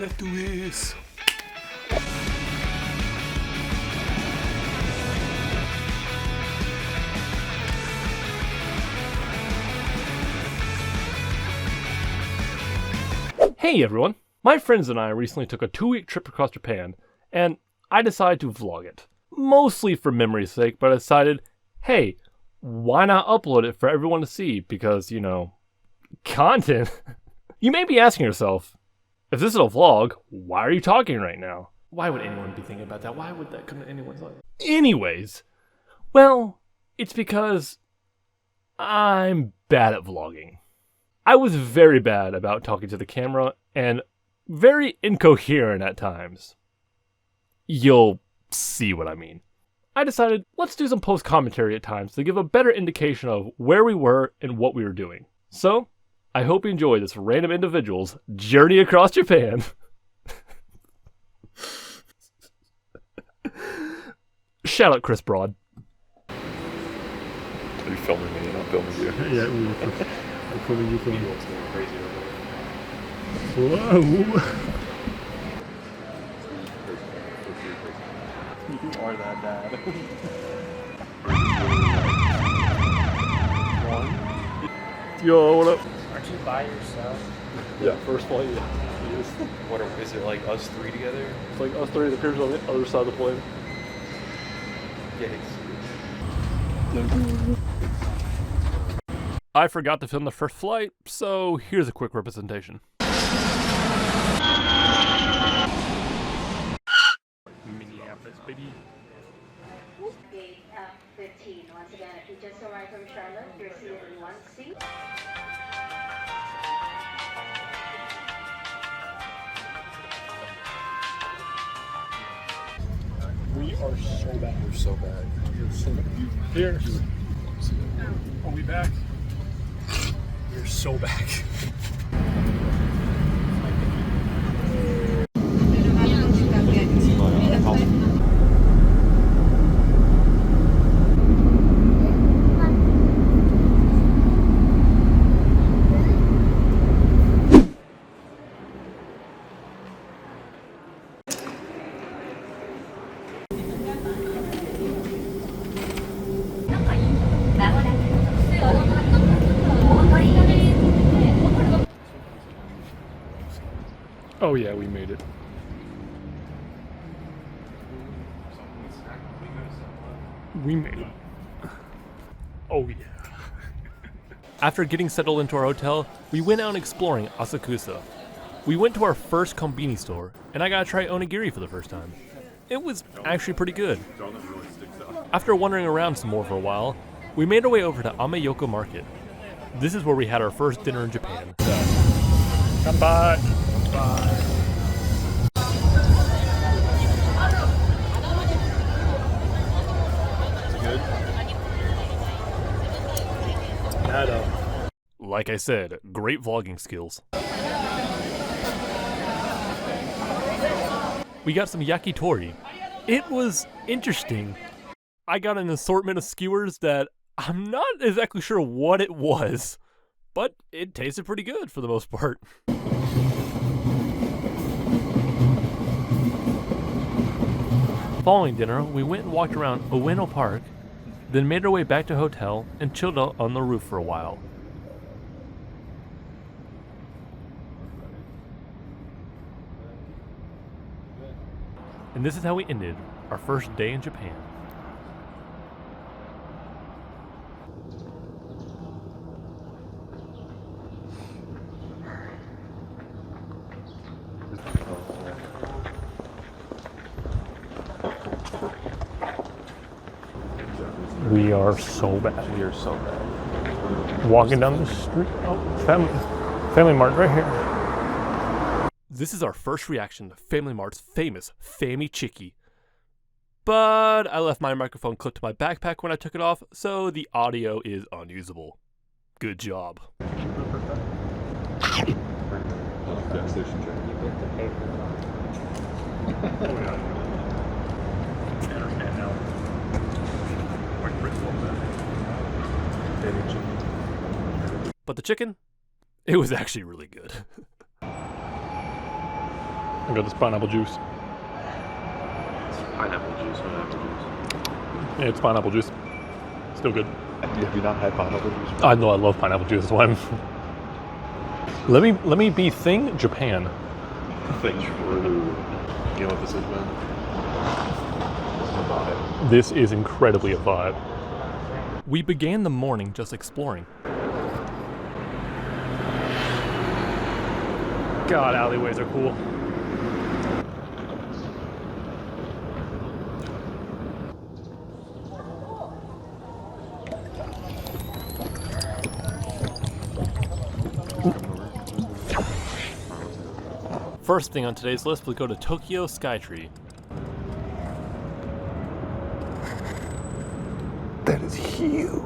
Let's do this. Hey everyone! My friends and I recently took a 2-week trip across Japan, and I decided to vlog it. Mostly for memory's sake, but I decided, hey, why not upload it for everyone to see? Because, you know, content. You may be asking yourself, if this is a vlog, why are you talking right now? Why would anyone be thinking about that? Why would that come to anyone's mind? Anyways, well, it's because I'm bad at vlogging. I was very bad about talking to the camera and very incoherent at times. You'll see what I mean. I decided, let's do some post-commentary at times to give a better indication of where we were and what we were doing. So, I hope you enjoy this random individual's journey across Japan. Shout out Chris Broad. Are you filming me? You're not filming you. Yeah, we're filming you. Whoa! You are that bad. Yo, what up? Aren't you by yourself? Yeah, first flight, yeah. What is it, like us three together? It's like us three, the pictures on the other side of the plane. Yikes. I forgot to film the first flight, so here's a quick representation. Minneapolis, baby. Gate 15. Once again, if you just arrived from Charlotte, you're seated in one seat. We are so bad. We're so bad. We're so bad. Here. Are we back? We're so back. Oh yeah, we made it. We made it. Oh yeah. After getting settled into our hotel, we went out exploring Asakusa. We went to our first konbini store, and I got to try onigiri for the first time. It was actually pretty good. After wandering around some more for a while, we made our way over to Ameyoko Market. This is where we had our first dinner in Japan. Come back. Bye. Good? Like I said, great vlogging skills. We got some yakitori. It was interesting. I got an assortment of skewers that I'm not exactly sure what it was, but it tasted pretty good for the most part. Following dinner, we went and walked around Ueno Park, then made our way back to hotel and chilled out on the roof for a while. And this is how we ended our first day in Japan. We are so bad. We are so bad. Walking down the street. Oh, Family Mart right here. This is our first reaction to Family Mart's famous Fammy Chicky. But I left my microphone clipped to my backpack when I took it off, so the audio is unusable. Good job. But the chicken, it was actually really good. I got this pineapple juice. Pineapple juice. Yeah, it's pineapple juice. Still good. Have you not had pineapple juice? I know I love pineapple juice. That's why I'm. Let me be thing Japan. Thanks for you know what this is, man? This is incredibly a vibe. We began the morning just exploring. God, alleyways are cool. First thing on today's list, we go to Tokyo Skytree. That is huge.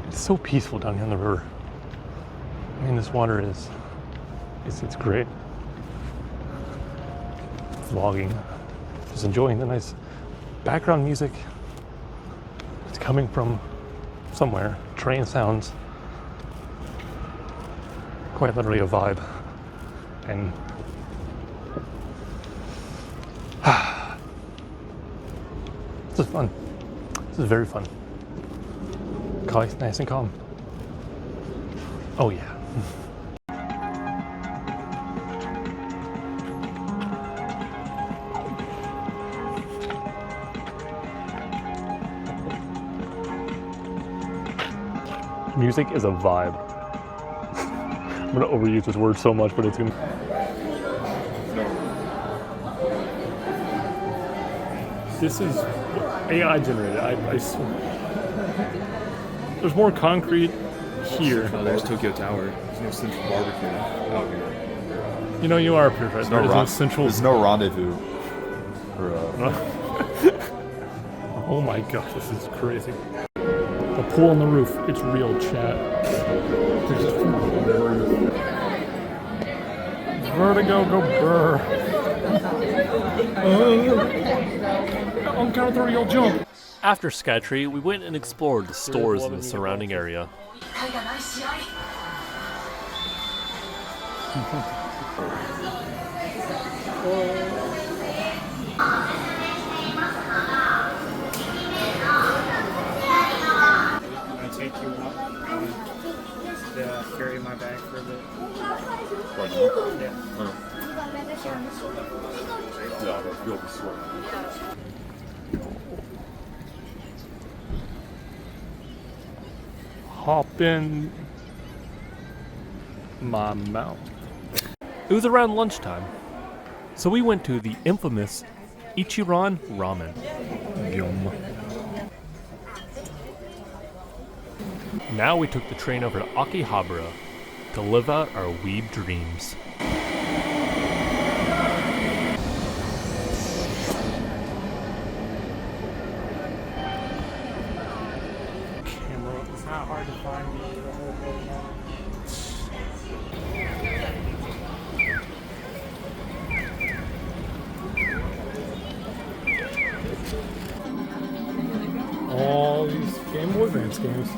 It's so peaceful down here on the river. I mean, this water is, it's great. Vlogging, just enjoying the nice background music. It's coming from somewhere. Train sounds. Quite literally a vibe. And this is fun. This is very fun. Nice and calm. Oh yeah. Music is a vibe. I'm gonna overuse this word so much, but it's gonna. This is AI generated. I swear. There's more concrete here. Oh, there's Tokyo Tower. There's no central barbecue out here. You know, you are pretty right. There's no central. There's no rendezvous. Oh my god, this is crazy. The pool on the roof, it's real, chat. Vertigo, go burr. On count of three, you'll jump. After Skytree, we went and explored the stores in the surrounding area. I take you up to carry my bag for a bit. Yeah, you'll be sweating. Hop in my mouth. It was around lunchtime, so we went to the infamous Ichiran Ramen. Yum. Now we took the train over to Akihabara to live out our weeb dreams. It's not hard to find the whole thing now. All these Game Boy Advance games.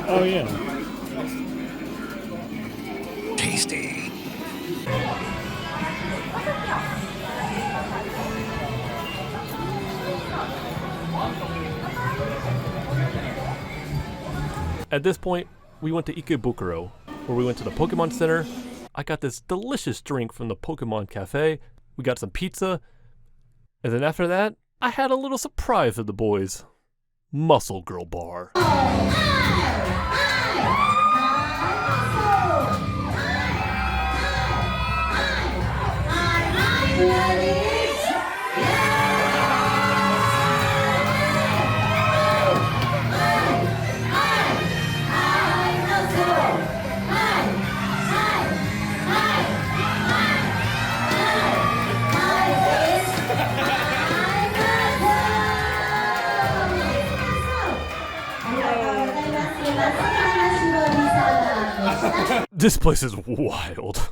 Oh yeah. Tasty. At this point, we went to Ikebukuro, where we went to the Pokemon Center. I got this delicious drink from the Pokemon Cafe. We got some pizza. And then after that, I had a little surprise for the boys. Muscle Girl Bar. This place is wild.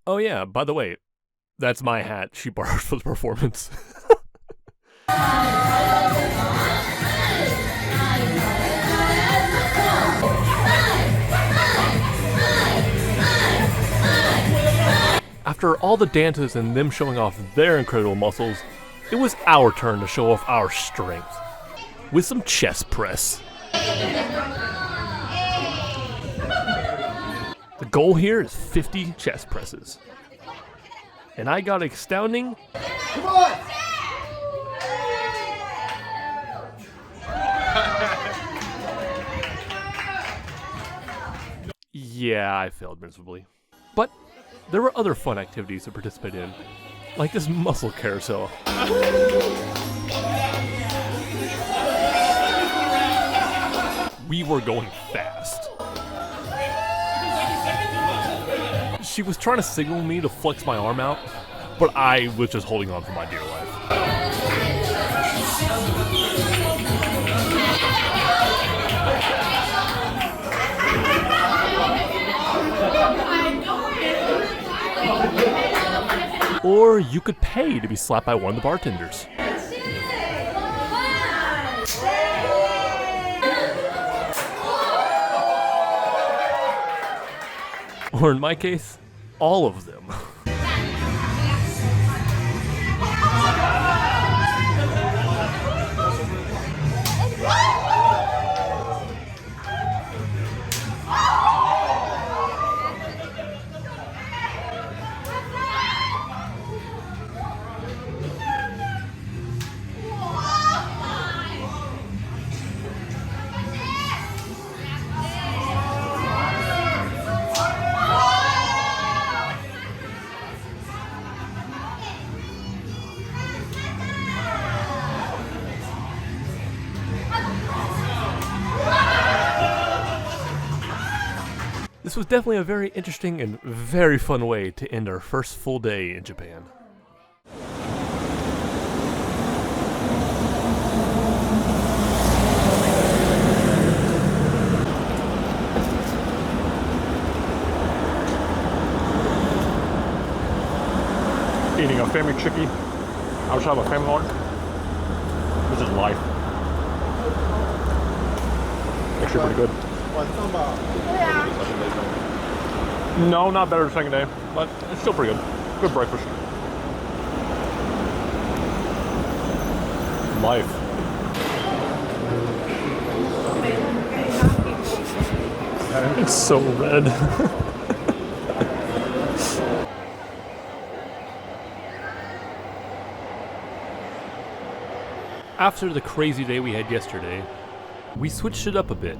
Oh yeah, by the way, that's my hat she borrowed for the performance. After all the dances and them showing off their incredible muscles, it was our turn to show off our strength with some chest press. The goal here is 50 chest presses. And I got astounding. Come on! Yeah, I failed miserably. But there were other fun activities to participate in, like this muscle carousel. We were going fast. She was trying to signal me to flex my arm out, but I was just holding on for my dear life. Or you could pay to be slapped by one of the bartenders. Or in my case, all of them. This was definitely a very interesting and very fun way to end our first full day in Japan. Eating a family chickie outside of a family lunch. This is life. Actually pretty good. No, not better the second day, but it's still pretty good. Good breakfast. Life. It's so red. After the crazy day we had yesterday, we switched it up a bit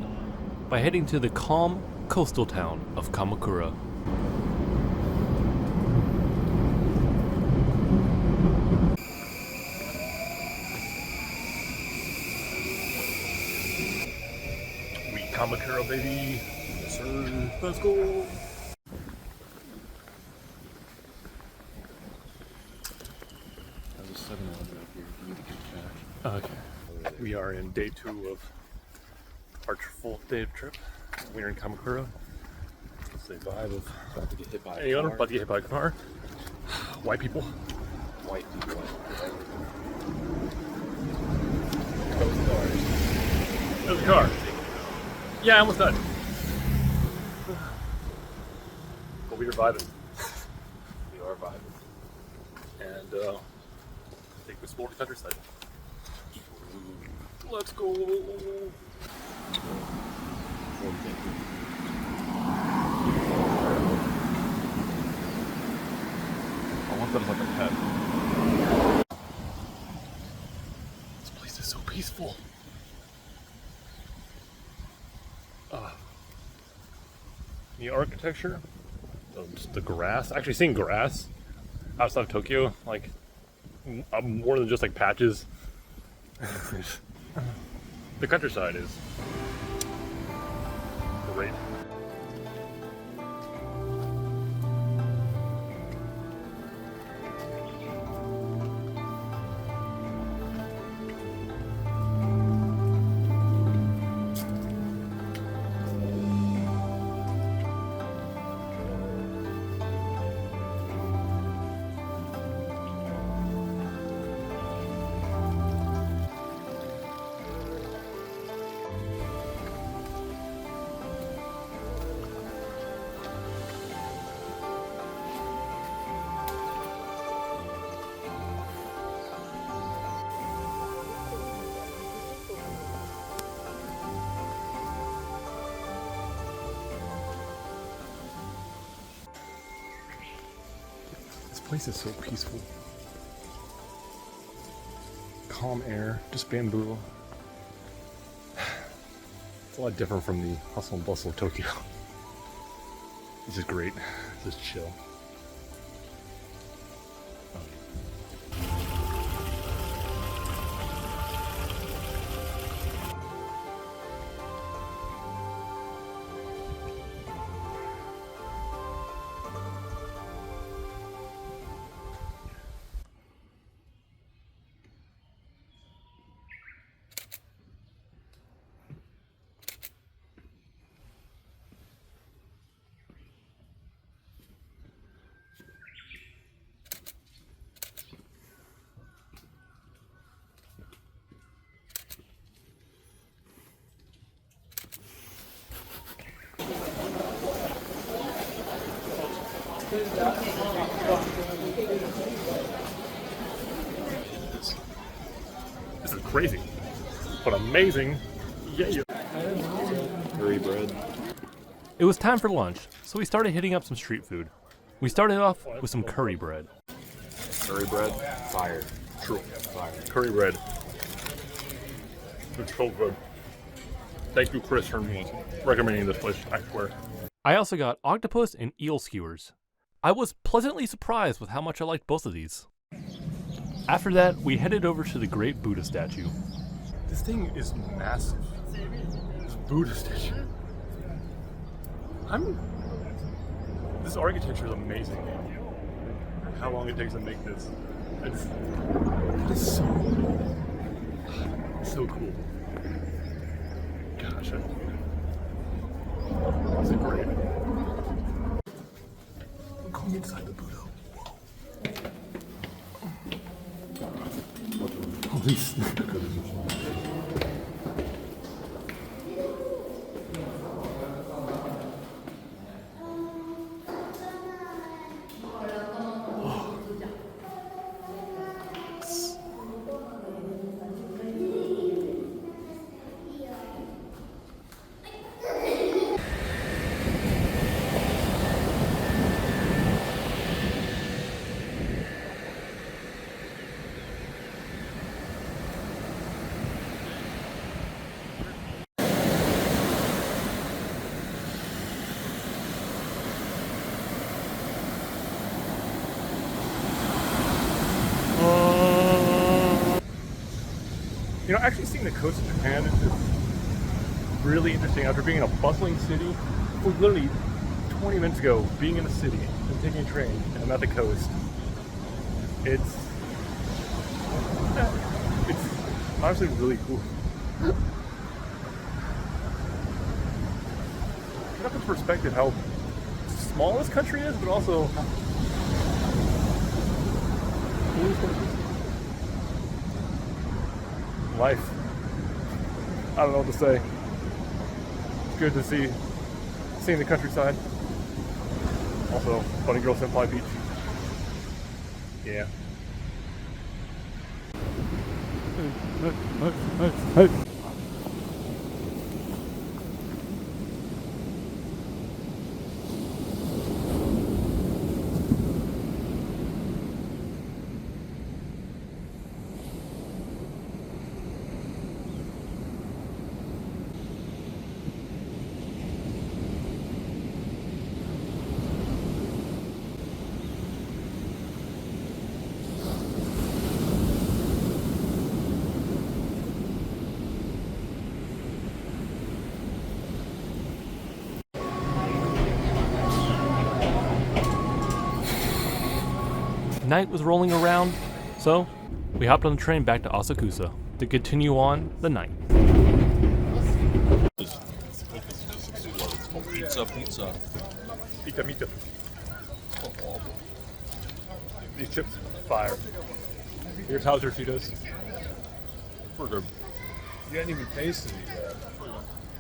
by heading to the calm coastal town of Kamakura. We Kamakura, baby. Yes, sir. Let's go. There's a 7-Eleven up here if you need to get cash. Okay. We are in day 2 of our full day of trip. We're in Kamakura. It's the vibe of About to get hit by hey, a car. about to get hit by a car. White people. White people. There's a car. Yeah, I almost died. But we are vibing. We are vibing. And I think we explore the countryside. Let's go. I want that as like a pet. This place is so peaceful. The architecture, the grass. Actually, seeing grass outside of Tokyo, like more than just like patches The countryside is great. This place is so peaceful. Calm air, just bamboo. It's a lot different from the hustle and bustle of Tokyo. This is great. This is chill. This is crazy, but amazing. Yeah. Curry bread. It was time for lunch, so we started hitting up some street food. We started off with some curry bread. Curry bread, fire. True, fire. Curry bread. It's so good. Thank you, Chris, for recommending this place, I swear. I also got octopus and eel skewers. I was pleasantly surprised with how much I liked both of these. After that, we headed over to the Great Buddha statue. This thing is massive. This Buddha statue. This architecture is amazing. How long it takes to make this. It is so cool. Gosh, this is great. Going inside the Buddha. Whoa. These. You know, actually seeing the coast of Japan is just really interesting. After being in a bustling city, literally 20 minutes ago, being in a city and taking a train, and I'm at the coast. It's honestly really cool. Put up in perspective how small this country is, but also how cool this country is. Life. I don't know what to say. It's good to seeing the countryside. Also, Bunny Girl Senpai Beach. Yeah. Night was rolling around, so we hopped on the train back to Asakusa to continue on the night. Pizza. Pita. These chips, fire. Here's Hauser Cheetos. You hadn't even tasted it yet.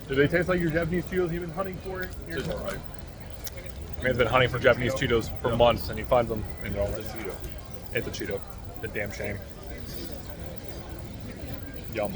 Do they taste like your Japanese Cheetos you've been hunting for? It's alright. Man's been hunting for Japanese Cheetos for months, and he finds them, and they're all right. It's a Cheeto. It's a damn shame. Yum.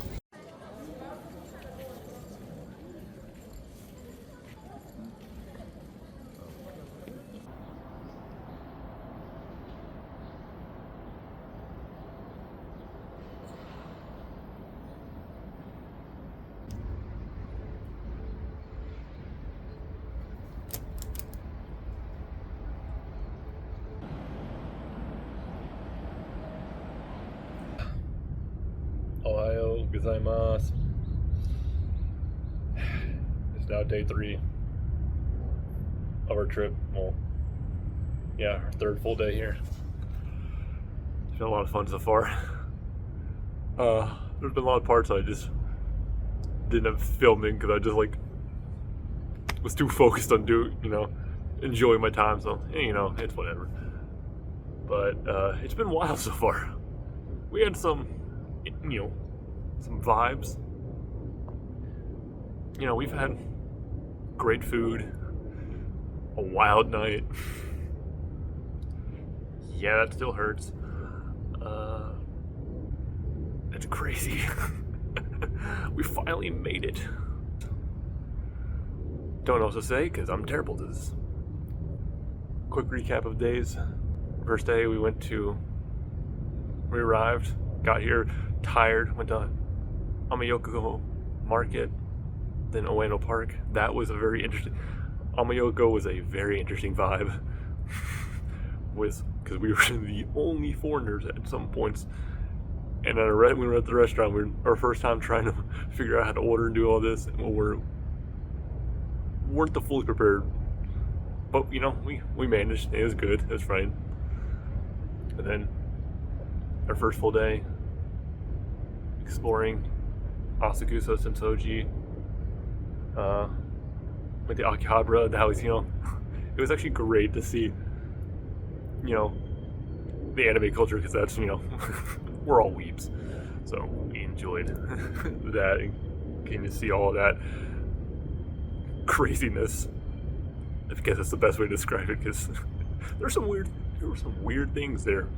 Ohio gozaimasu. It's now day 3 of our trip. Well, yeah, our 3rd full day here. It's been a lot of fun so far. There's been a lot of parts I just didn't have filming because I just was too focused on enjoying my time. So it's whatever. But it's been wild so far. We had some vibes. We've had great food, a wild night. Yeah, that still hurts. It's crazy. We finally made it. Don't know what to say because I'm terrible at this. Quick recap of days. First day we arrived, got here tired, went to Amayoko Market, then Ueno Park. That was Amayoko was a very interesting vibe. Because we were the only foreigners at some points. And we were at the restaurant. Our first time trying to figure out how to order and do all this. And we weren't the fully prepared. But, we managed. It was good. It was fine. And then our first full day exploring Asakusa, Sensoji, with the Akihabara. That was, it was actually great to see, the anime culture because that's, we're all weebs. So we enjoyed that and getting to see all of that craziness. I guess that's the best way to describe it because there were some weird things there,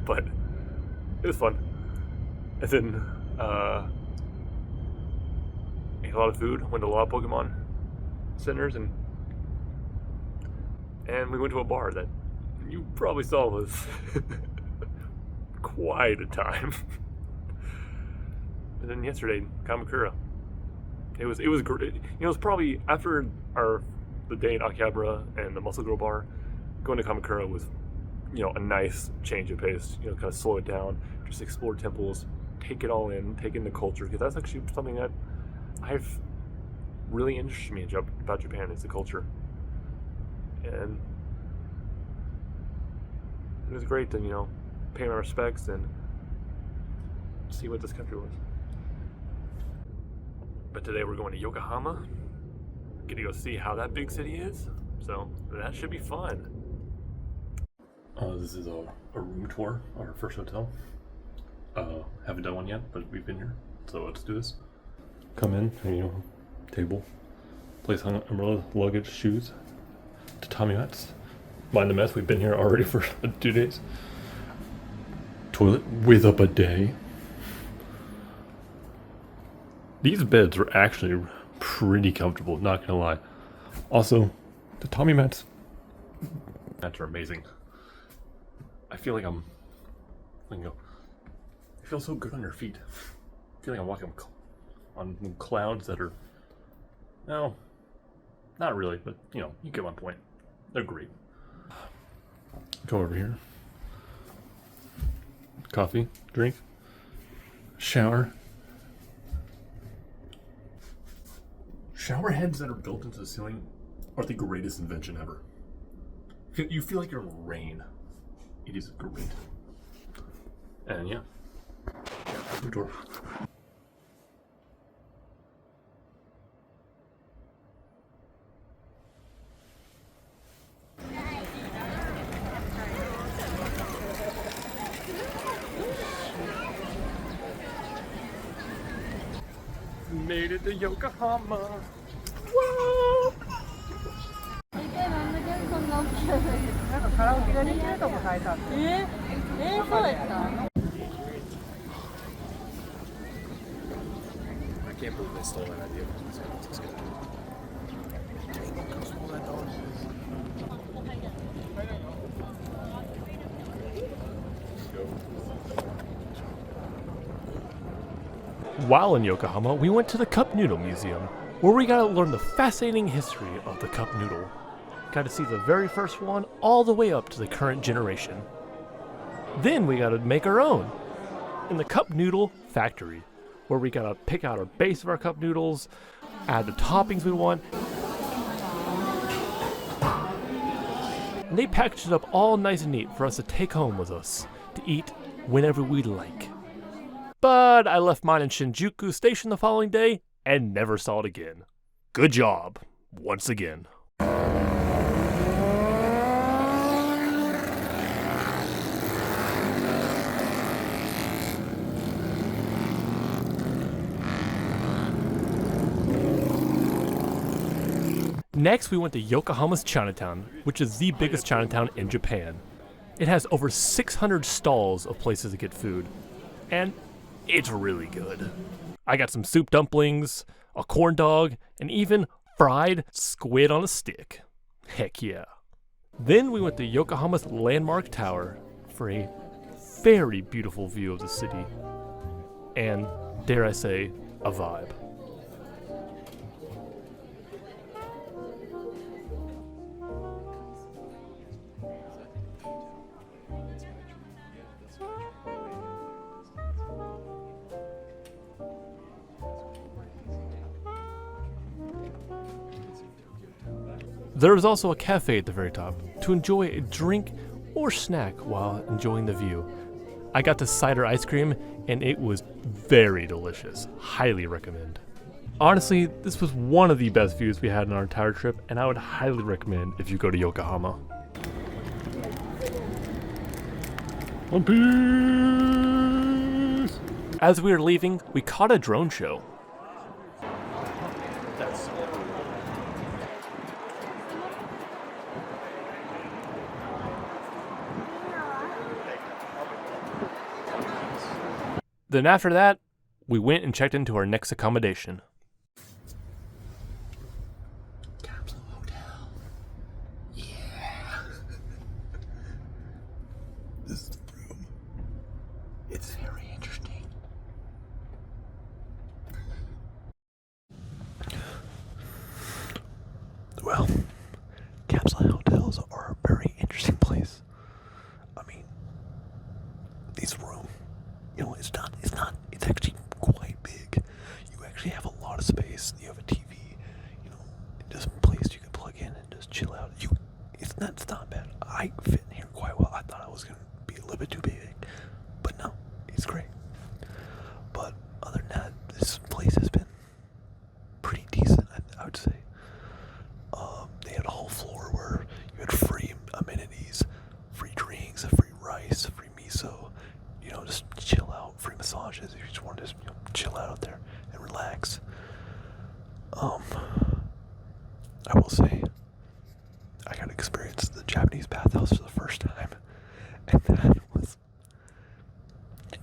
but it was fun. And then ate a lot of food, went to a lot of Pokemon centers, and we went to a bar that you probably saw was quite a time. And then yesterday, Kamakura. It was great. It was probably after the day in Akihabara and the Muscle Girl bar, going to Kamakura was, a nice change of pace. Kind of slow it down, just explore temples, take it all in, take in the culture, because that's actually something that I've really interested me about Japan is the culture. And it was great to, pay my respects and see what this country was. But today we're going to Yokohama. Get to go see how that big city is. So that should be fun. This is a room tour, our first hotel. Haven't done one yet, but we've been here. So let's do this. Come in, table. Place hung umbrella, luggage, shoes. Tatami mats. Mind the mess, we've been here already for 2 days. Toilet with a bidet. These beds were actually pretty comfortable, not gonna lie. Also, the tatami mats are amazing. I feel like I feel so good on your feet. I feel like I'm walking on clouds that are, no, not really, but you get my point. They're great. Come over here. Coffee, drink, shower. Shower heads that are built into the ceiling are the greatest invention ever. You feel like you're in rain. It is great. And yeah, food tour. Made it to Yokohama. Whoa! こんな大きいなんかカラオケができるとこ書いてあってそうやった I can't believe they stole that idea from San Francisco. While in Yokohama, we went to the Cup Noodle Museum, where we got to learn the fascinating history of the cup noodle. Got to see the very first one all the way up to the current generation. Then we got to make our own in the Cup Noodle Factory, where we got to pick out our base of our cup noodles, add the toppings we want, and they packaged it up all nice and neat for us to take home with us to eat whenever we like. But I left mine in Shinjuku Station the following day and never saw it again. Good job, once again. Next, we went to Yokohama's Chinatown, which is the biggest Chinatown in Japan. It has over 600 stalls of places to get food, and it's really good. I got some soup dumplings, a corn dog, and even fried squid on a stick. Heck yeah. Then we went to Yokohama's landmark tower for a very beautiful view of the city, and dare I say, a vibe. There is also a cafe at the very top to enjoy a drink or snack while enjoying the view. I got the cider ice cream and it was very delicious. Highly recommend. Honestly, this was one of the best views we had in our entire trip, and I would highly recommend if you go to Yokohama. One Piece! As we were leaving, we caught a drone show. Then after that, we went and checked into our next accommodation. Capsule Hotel. Yeah. This is the room. It's very interesting. Well, capsule hotels are a very interesting place. I mean, this room, you know, it's actually quite big. You actually have a lot of space. You have a TV, you know, just a place you can plug in and just chill out. It's not bad. I fit in here quite well. I thought I was gonna be a little bit too big, but no, it's great. But other than that, this place has been pretty decent, I would say. They had a whole floor where you had free amenities, free drinks, free rice, free miso, you know, just chill out, free massages if you just wanted to, you know, chill out there and relax. I will say, I got to experience the Japanese bathhouse for the first time, and that was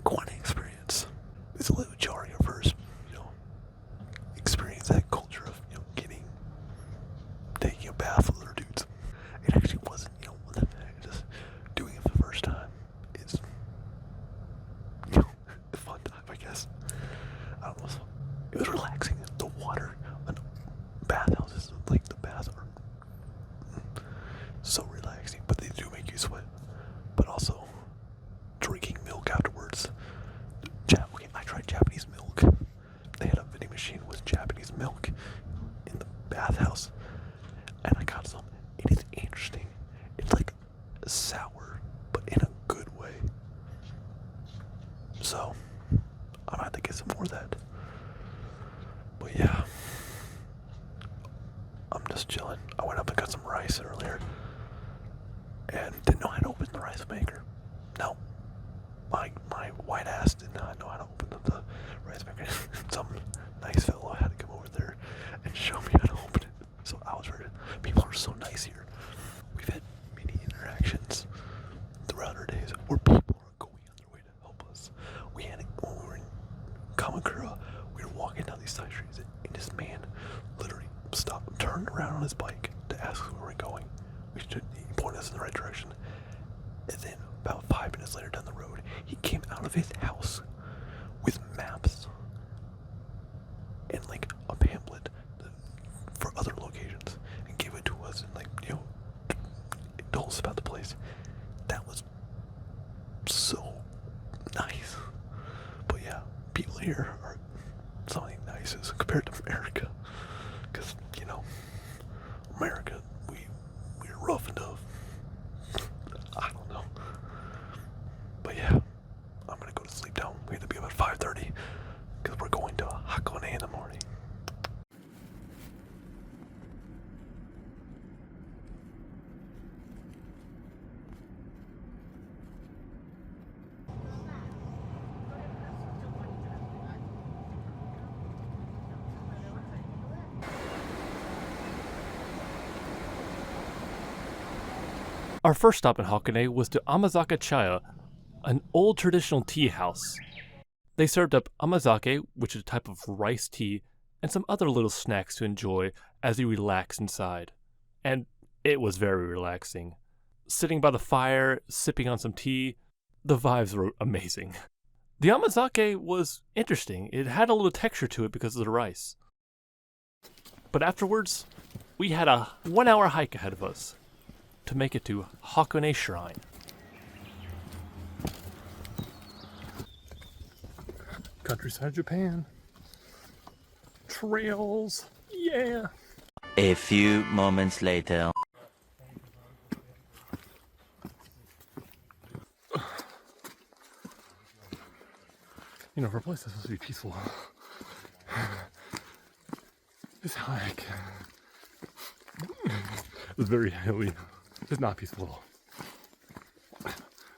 quite an experience. It's a little jarring at first, you know, experience that culture of, you know, taking a bath with other dudes. It actually wasn't, you know, just doing it for the first time is, you know, a fun time, I guess. I don't know. It was relaxing. The water and bathhouses, like the baths are so relaxing, but they do make you sweat. But also, drinking milk afterwards. Okay, I tried Japanese milk. They had a vending machine with Japanese milk in the bathhouse, and I got some. It is interesting. It's like sour, but in a So I'm gonna have to get some more of that. But yeah, I'm just chilling. I went up and got some rice earlier and didn't know how to open the rice maker. No, my white ass did not know how to open up the rice maker. Some nice fellow had to come over there and show me how to open it. So I was ready. People are so nice here. We've had many interactions throughout our days where people are going on their way to help us. When we were in Kamakura, we were walking down these side streets and this man literally stopped, turned around on his bike to ask us where we were going. He pointed us in the right direction. And then about 5 minutes later down the road, he came out of his house with maps and like a pamphlet for other locations and gave it to us and like, you know, told us about the place. That was so nice. But yeah, people here are some of the nicest compared to America. Because, you know, America, we're rough enough. I don't know. But yeah, I'm gonna go to sleep now. We have to be about 5:30 because we're going to Hakone in the morning. Our first stop in Hakone was to Amazake Chaya, an old traditional tea house. They served up amazake, which is a type of rice tea, and some other little snacks to enjoy as you relax inside. And it was very relaxing. Sitting by the fire, sipping on some tea, the vibes were amazing. The amazake was interesting. It had a little texture to it because of the rice. But afterwards, we had a 1-hour hike ahead of us to make it to Hakone Shrine. Countryside Japan. Trails. Yeah. A few moments later. You know, for a place that's supposed to be peaceful, this hike is very hilly. It's not peaceful at all.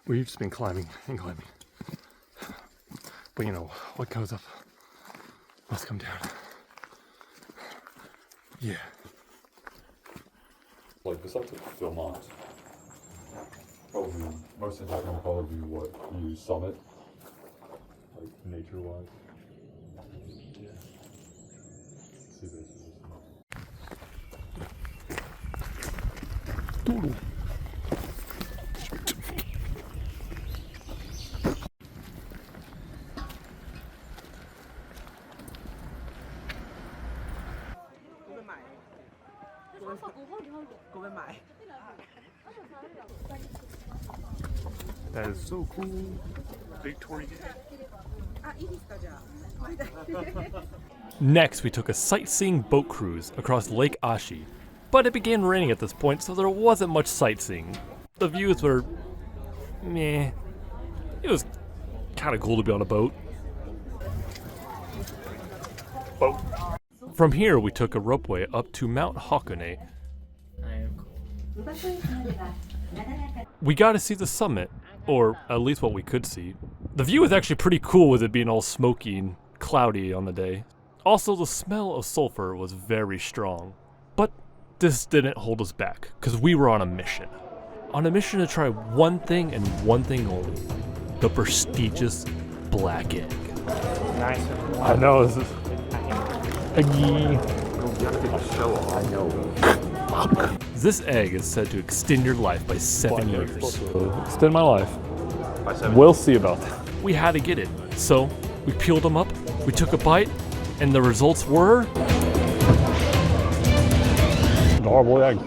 We've just been climbing and climbing. But you know, what goes up must come down. Yeah. Like besides Vermont, probably most of the time probably what you summit, like nature-wise. Yeah. See this. Doodle. That is so cool. Victoria. Next, we took a sightseeing boat cruise across Lake Ashi. But it began raining at this point, so there wasn't much sightseeing. The views were meh. It was kind of cool to be on a boat. From here, we took a ropeway up to Mount Hakone. We got to see the summit, or at least what we could see. The view was actually pretty cool with it being all smoky and cloudy on the day. Also, the smell of sulfur was very strong. But this didn't hold us back, because we were on a mission. On a mission to try one thing and one thing only. The prestigious black egg. Nice. I know, this is... This egg is said to extend your life by 7 years. Extend my life. We'll see about that. We had to get it, so we peeled them up, we took a bite, and the results were... Horrible egg.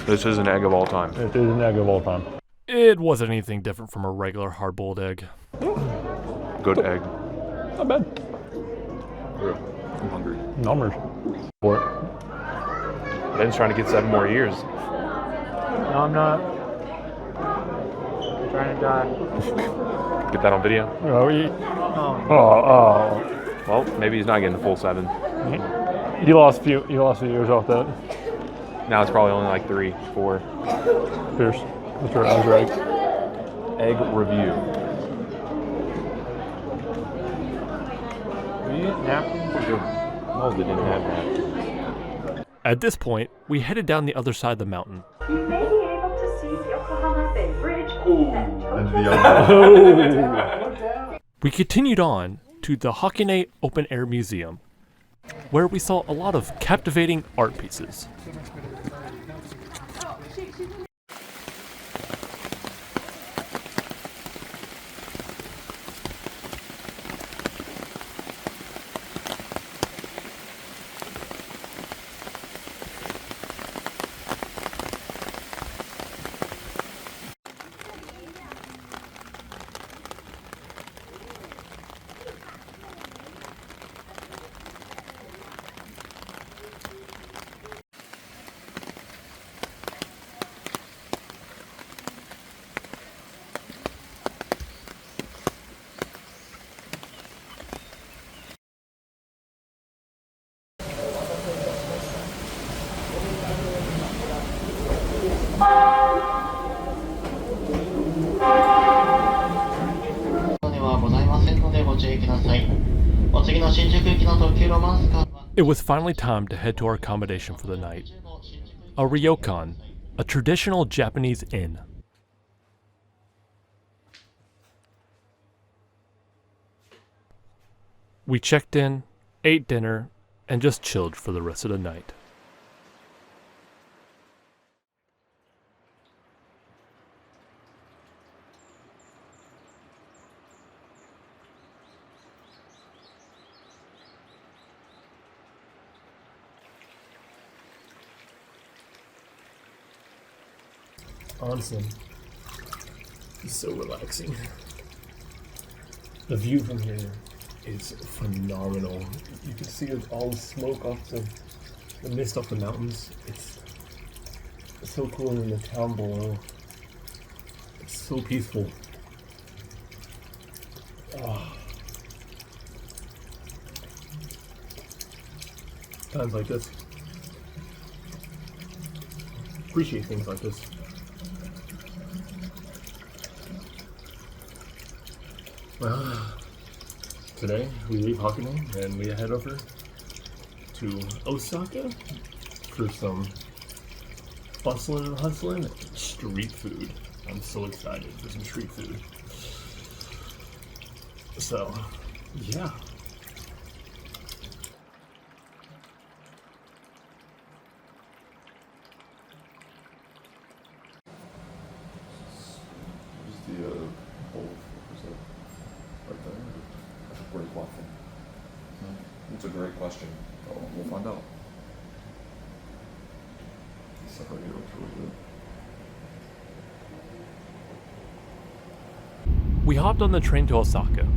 This is an egg of all time. It is an egg of all time. It wasn't anything different from a regular hard-boiled egg. Good egg. Not bad. I'm hungry. Numbers. For it. Ben's trying to get 7 more years. No, I'm not. I'm trying to die. Get that on video. Oh, Well, maybe he's not getting the full 7. You lost a few years off that. Now it's probably only like 3, 4. Pierce. That's right. I was right. Egg review. No, they didn't have that. At this point, we headed down the other side of the mountain. You may be able to see Yokohama Bay Bridge. We continued on to the Hakone Open Air Museum, where we saw a lot of captivating art pieces. It was finally time to head to our accommodation for the night. A ryokan, a traditional Japanese inn. We checked in, ate dinner, and just chilled for the rest of the night. Onsen. It's so relaxing. The view from here is phenomenal. You can see all the smoke off the mist off the mountains. It's so cool in the town below. It's so peaceful. Oh. Times like this. Appreciate things like this. Well, today we leave Hakone and we head over to Osaka for some bustling and hustling street food. I'm so excited for some street food. So, yeah. It's a great question. Oh, we'll find out. Separator looks really good. We hopped on the train to Osaka,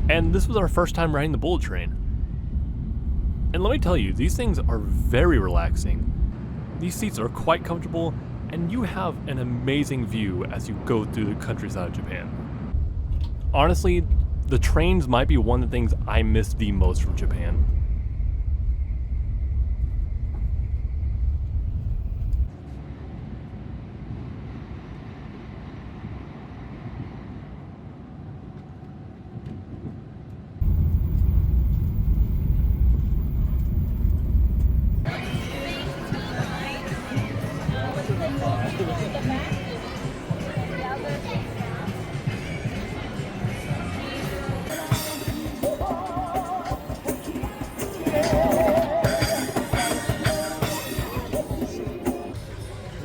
and this was our first time riding the bullet train. And let me tell you, these things are very relaxing. These seats are quite comfortable, and you have an amazing view as you go through the countryside of Japan. Honestly, the trains might be one of the things I miss the most from Japan.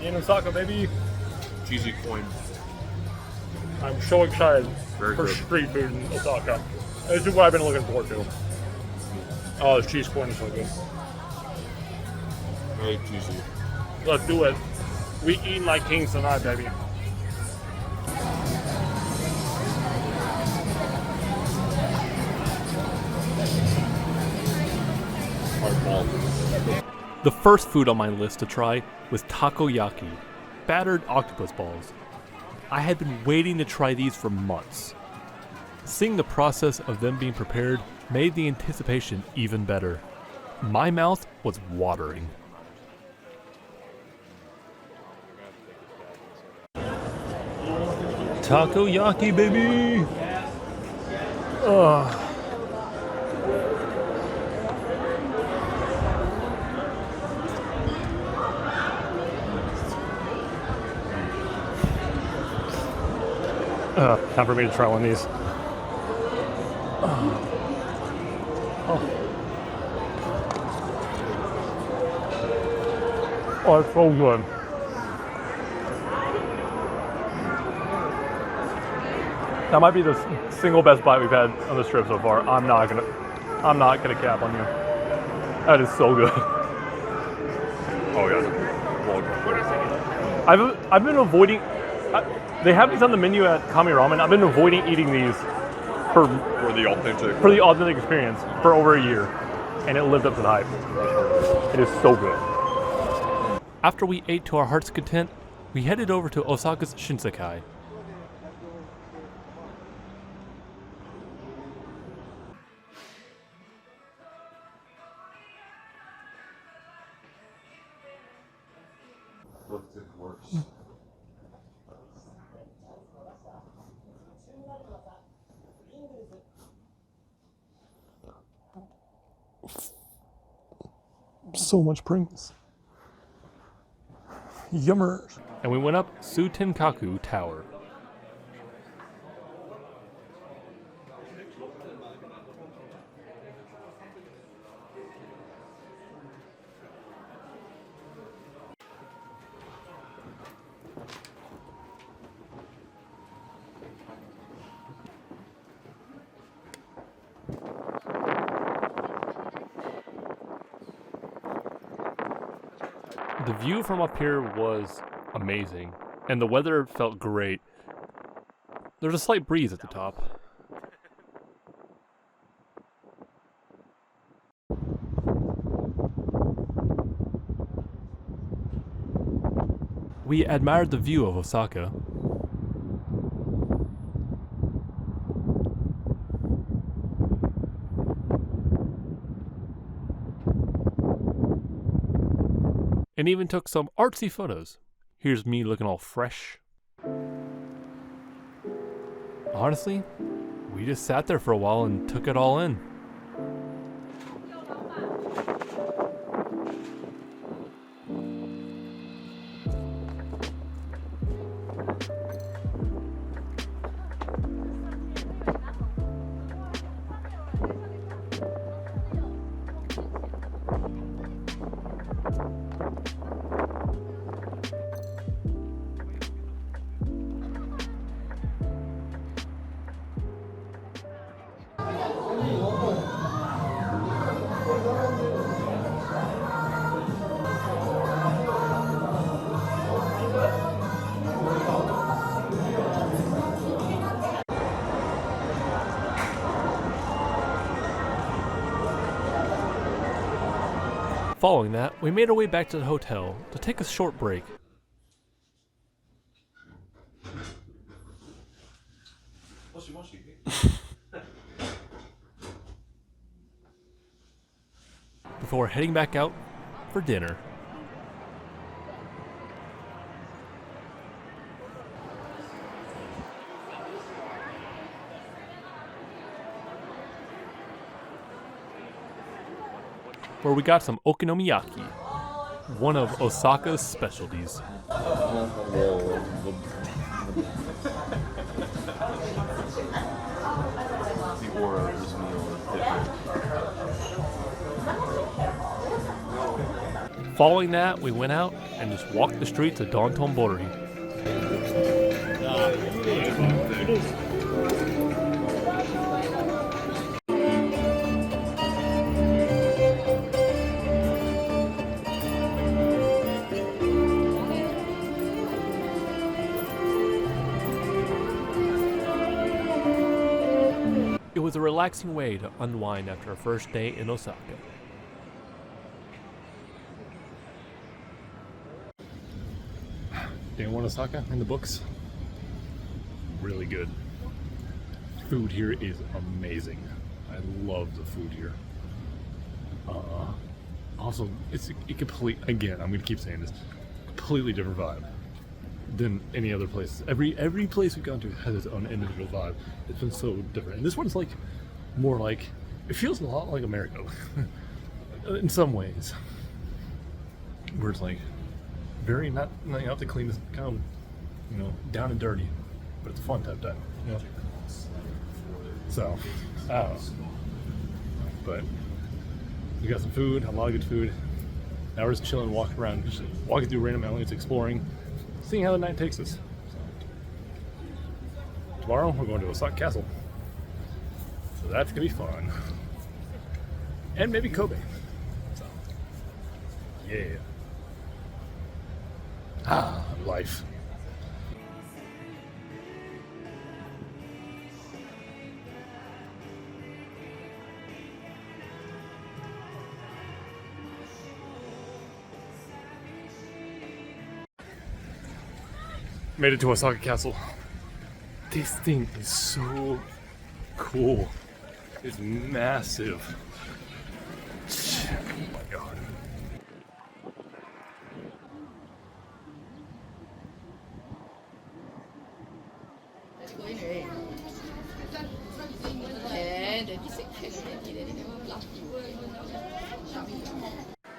In Osaka, baby. Cheesy coin. I'm so excited Very for good. street food in Osaka. This is what I've been looking forward to. Oh, this cheese corn is so good. Very cheesy. Let's do it. We eat like kings tonight, baby. Hard ball. The first food on my list to try was takoyaki, battered octopus balls. I had been waiting to try these for months. Seeing the process of them being prepared made the anticipation even better. My mouth was watering. Takoyaki, baby! Ugh. Time for me to try one of these. Oh, it's so good. That might be the single best bite we've had on this trip so far. I'm not gonna cap on you. That is so good. Oh yeah. I've been avoiding. They have these on the menu at Kami Ramen. I've been avoiding eating these for the authentic experience for over a year, and it lived up to the hype. It is so good. After we ate to our heart's content, we headed over to Osaka's Shinjuku. So much Pringles. Yummers. And we went up Sutenkaku Tower. The view from up here was amazing, and the weather felt great. There's a slight breeze at the top. We admired the view of Osaka. And even took some artsy photos. Here's me looking all fresh. Honestly, we just sat there for a while and took it all in. Following that, we made our way back to the hotel to take a short break. Before heading back out for dinner. Where we got some okonomiyaki, one of Osaka's specialties. The aura of this meal is different. Following that, we went out and just walked the streets of Dontonbori. It was a relaxing way to unwind after our first day in Osaka. Day 1 Osaka in the books. Really good. Food here is amazing. I love the food here. Also, it's a complete, again, I'm going to keep saying this, completely different vibe than any other place. Every place we've gone to has its own individual vibe. It's been so different. And this one's like, more like, it feels a lot like America in some ways. Where it's like, very not the cleanest, kind of, you know, down and dirty, but it's a fun type time, you know? So, I don't know. But we got some food, a lot of good food. Now we're just chilling, walking around, just walking through random alleys, exploring, seeing how the night takes us. So, tomorrow we're going to Osaka Castle. So that's gonna be fun. And maybe Kobe. So, yeah. Life. Made it to Osaka Castle. This thing is so cool. It's massive. Oh my god.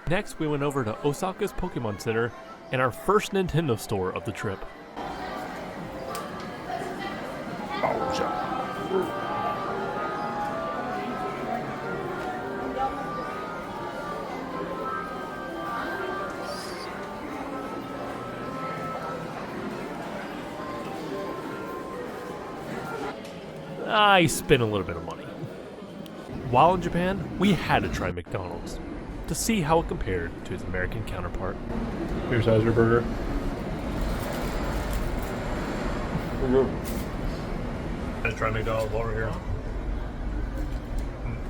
Next, we went over to Osaka's Pokemon Center and our first Nintendo store of the trip. I spent a little bit of money. While in Japan, we had to try McDonald's to see how it compared to its American counterpart. Here's your burger. Let's try McDonald's over here.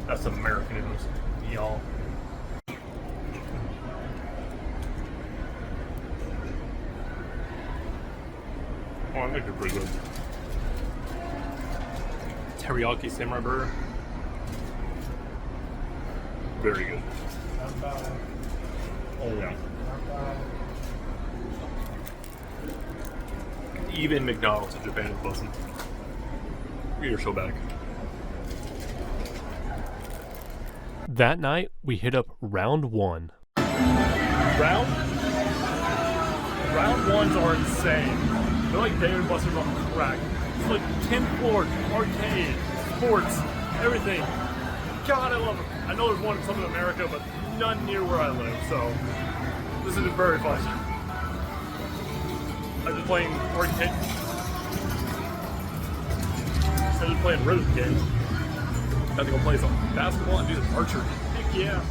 That's some Americanisms, y'all. Oh, I think they're pretty good. Teriyaki samurai burger. Very good. Oh yeah. Even McDonald's in Japan is busting. Get your show back. That night, we hit up round one. Round ones are insane. They're like David Buster's on crack. It's like 10 floors, arcade, sports, everything. God, I love them. I know there's one in some of America, but none near where I live, so this is very fun. I was playing arcade. I was playing rhythm games. I had to go play some basketball and do some archery. Heck yeah.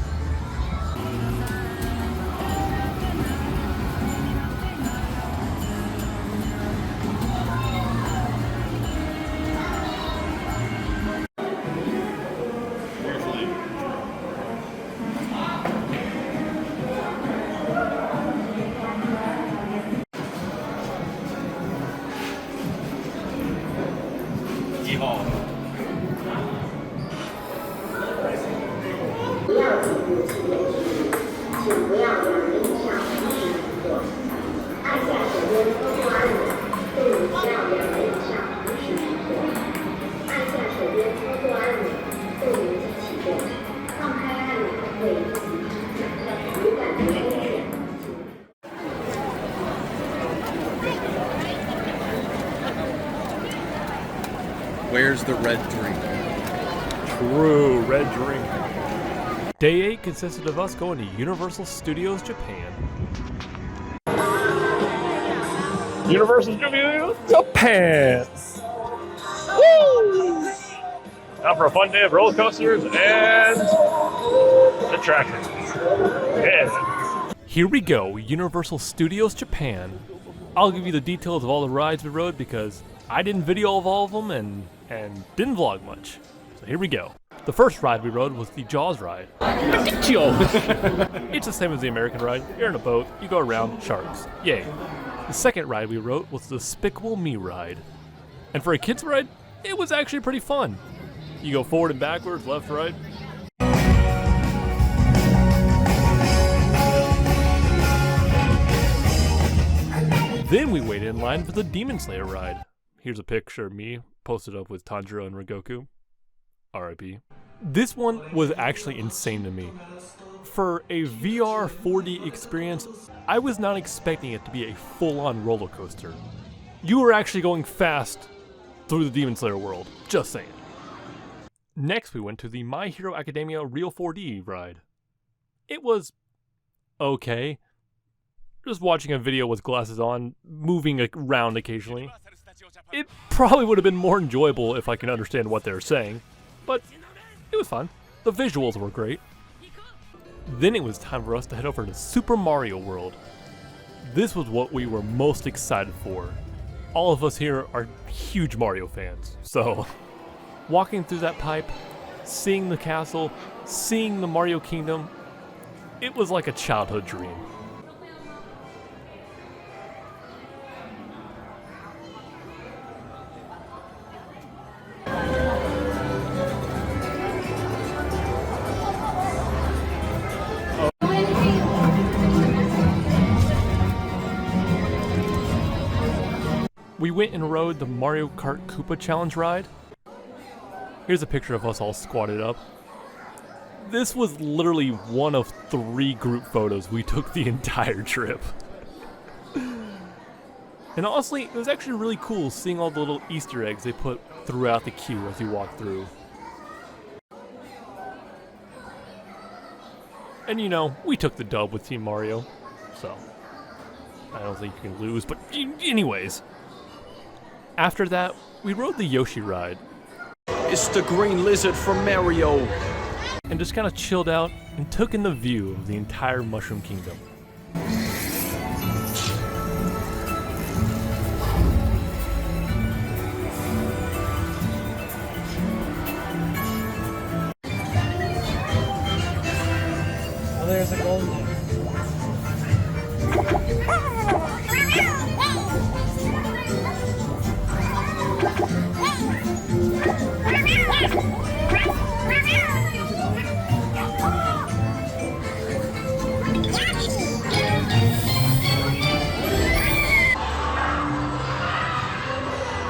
Where's the red drink? True, red drink. Day 8 consisted of us going to Universal Studios Japan. Universal Studios Japan! Woo! Now for a fun day of roller coasters and attractions. Yeah. Here we go, Universal Studios Japan. I'll give you the details of all the rides we rode because I didn't video of all of them and didn't vlog much. So here we go. The first ride we rode was the Jaws ride. It's the same as the American ride. You're in a boat, you go around, sharks. Yay. The second ride we rode was the Despicable Me ride. And for a kid's ride, it was actually pretty fun. You go forward and backwards, left, right. Then we waited in line for the Demon Slayer ride. Here's a picture of me posted up with Tanjiro and Rigoku. R.I.P. This one was actually insane to me. For a VR 4D experience, I was not expecting it to be a full-on roller coaster. You were actually going fast through the Demon Slayer world, just saying. Next we went to the My Hero Academia Real 4D ride. It was okay. Just watching a video with glasses on, moving around occasionally. It probably would have been more enjoyable if I could understand what they were saying, but it was fun. The visuals were great. Then it was time for us to head over to Super Mario World. This was what we were most excited for. All of us here are huge Mario fans, so walking through that pipe, seeing the castle, seeing the Mario Kingdom, it was like a childhood dream. We went and rode the Mario Kart Koopa Challenge ride. Here's a picture of us all squatted up. This was literally one of 3 group photos we took the entire trip. And honestly, it was actually really cool seeing all the little Easter eggs they put throughout the queue as you walk through. And you know, we took the dub with Team Mario, so I don't think you can lose, but anyways. After that, we rode the Yoshi ride. It's the green lizard from Mario. And just kind of chilled out and took in the view of the entire Mushroom Kingdom. Oh, there's a golden egg.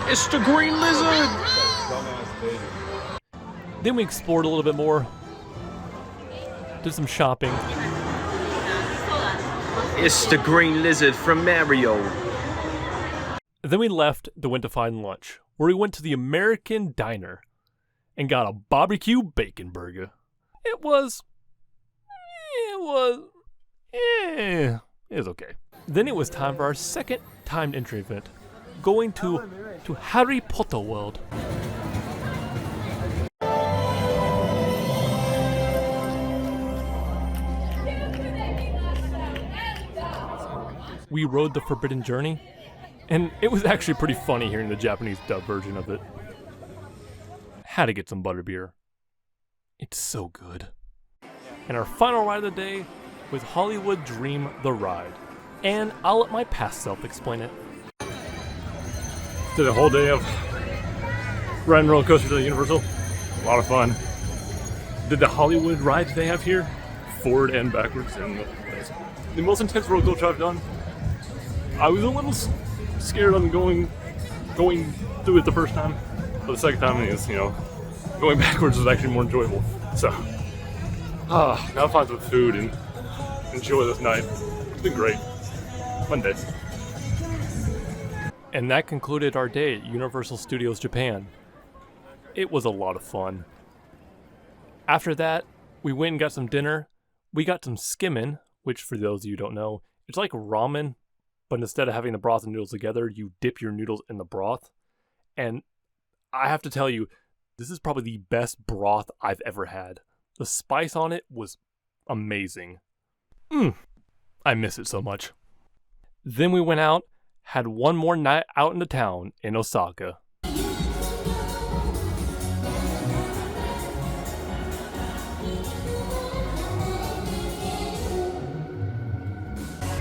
It's the green lizard. Then we explored a little bit more. Did some shopping. It's the green lizard from Mario. Then we left to went to find lunch, where we went to the American Diner and got a barbecue bacon burger. It was okay. Then it was time for our second timed entry event, going to Harry Potter World. We rode the Forbidden Journey, and it was actually pretty funny hearing the Japanese dub version of it. Had to get some butterbeer. It's so good. And our final ride of the day was Hollywood Dream the Ride. And I'll let my past self explain it. Did a whole day of riding roller coasters at Universal. A lot of fun. Did the Hollywood rides they have here, forward and backwards, and the most intense roller coaster I've done. I was a little scared on going through it the first time, but the second time is, going backwards was actually more enjoyable. So, now find some food and enjoy this night. It's been great. Fun day. And that concluded our day at Universal Studios Japan. It was a lot of fun. After that, we went and got some dinner. We got some skimmin, which for those of you who don't know, it's like ramen, but instead of having the broth and noodles together, you dip your noodles in the broth. And I have to tell you, this is probably the best broth I've ever had. The spice on it was amazing. I miss it so much. Then we went out, had one more night out in the town in Osaka.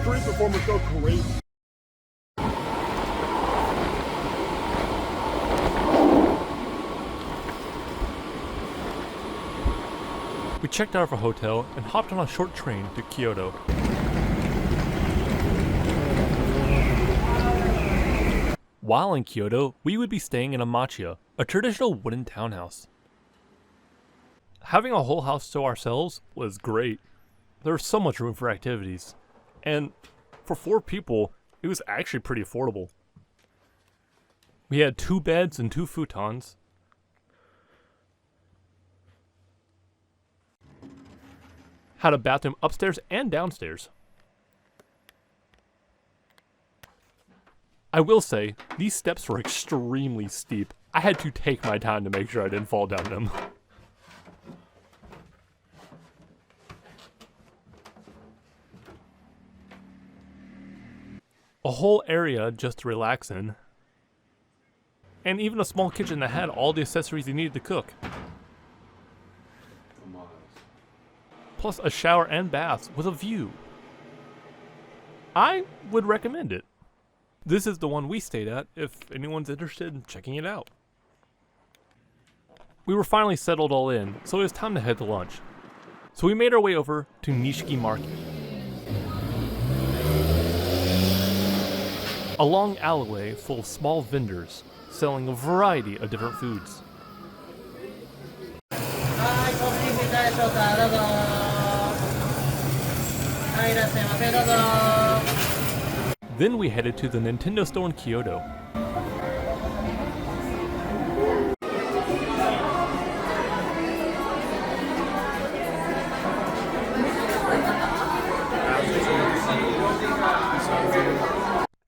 Street performers go crazy. We checked out of our hotel and hopped on a short train to Kyoto. While in Kyoto, we would be staying in a machiya, a traditional wooden townhouse. Having a whole house to ourselves was great. There was so much room for activities, and for 4 people, it was actually pretty affordable. We had 2 beds and 2 futons. Had a bathroom upstairs and downstairs. I will say, these steps were extremely steep. I had to take my time to make sure I didn't fall down them. A whole area just to relax in. And even a small kitchen that had all the accessories you needed to cook. Plus a shower and baths with a view. I would recommend it. This is the one we stayed at if anyone's interested in checking it out. We were finally settled all in, so it was time to head to lunch. So we made our way over to Nishiki Market. A long alleyway full of small vendors selling a variety of different foods. Then we headed to the Nintendo store in Kyoto.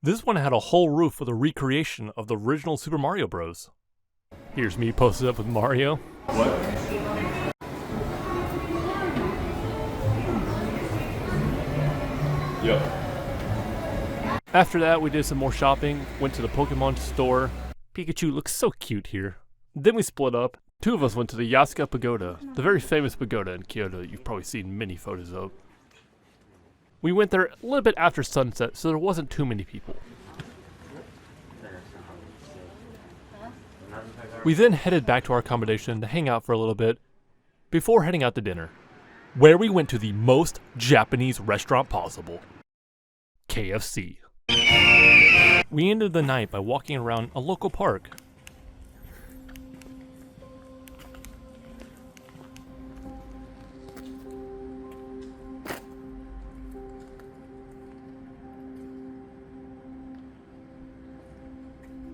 This one had a whole roof with a recreation of the original Super Mario Bros. Here's me posted up with Mario. Yep. After that, we did some more shopping, went to the Pokemon store. Pikachu looks so cute here. Then we split up. 2 of us went to the Yasuka Pagoda, the very famous pagoda in Kyoto that you've probably seen many photos of. We went there a little bit after sunset, so there wasn't too many people. We then headed back to our accommodation to hang out for a little bit before heading out to dinner, where we went to the most Japanese restaurant possible, KFC. We ended the night by walking around a local park.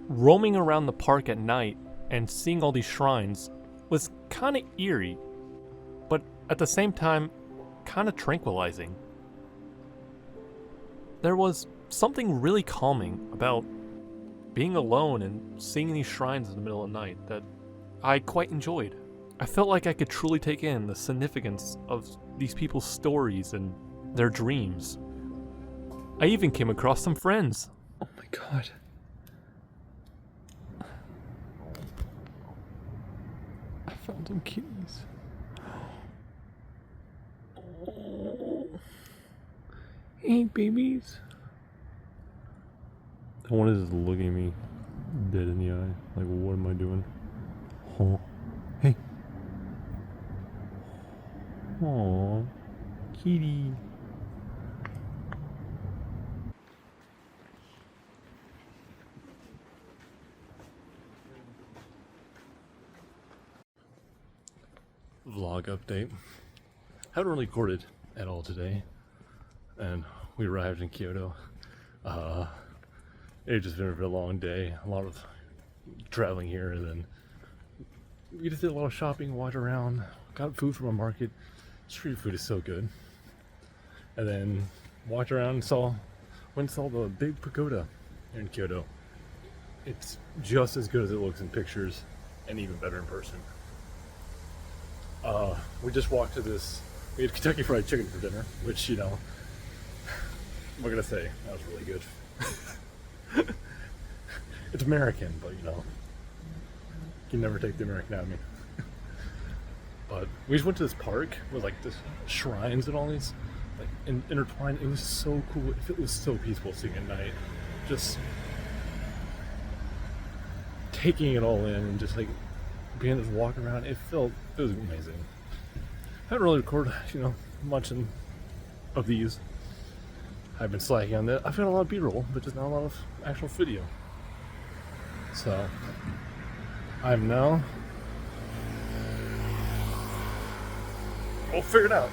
Roaming around the park at night and seeing all these shrines was kind of eerie, but at the same time, kind of tranquilizing. There was something really calming about being alone and seeing these shrines in the middle of the night that I quite enjoyed. I felt like I could truly take in the significance of these people's stories and their dreams. I even came across some friends. Oh my god. I found some kitties. Oh. Hey, babies. One is just looking at me dead in the eye. Like, what am I doing? Oh. Hey. Aww. Kitty. Vlog update. Haven't really recorded at all today. And we arrived in Kyoto. It's just been a very long day. A lot of traveling here, and then we just did a lot of shopping, walked around, got food from a market. Street food is so good. And then walked around and went and saw the big pagoda here in Kyoto. It's just as good as it looks in pictures, and even better in person. We just walked to this. We had Kentucky Fried Chicken for dinner, which, you know, I'm gonna say that was really good. It's American, but you know, you can never take the American out of me. But we just went to this park with like this shrines and all these like intertwined. It was so cool. It was so peaceful seeing at night. Just taking it all in and just like being able to walk around. It was amazing. haven't really recorded, much of these. I've been slacking on that. I've got a lot of B-roll, but just not a lot of actual video. So, I'm now... We'll figure it out.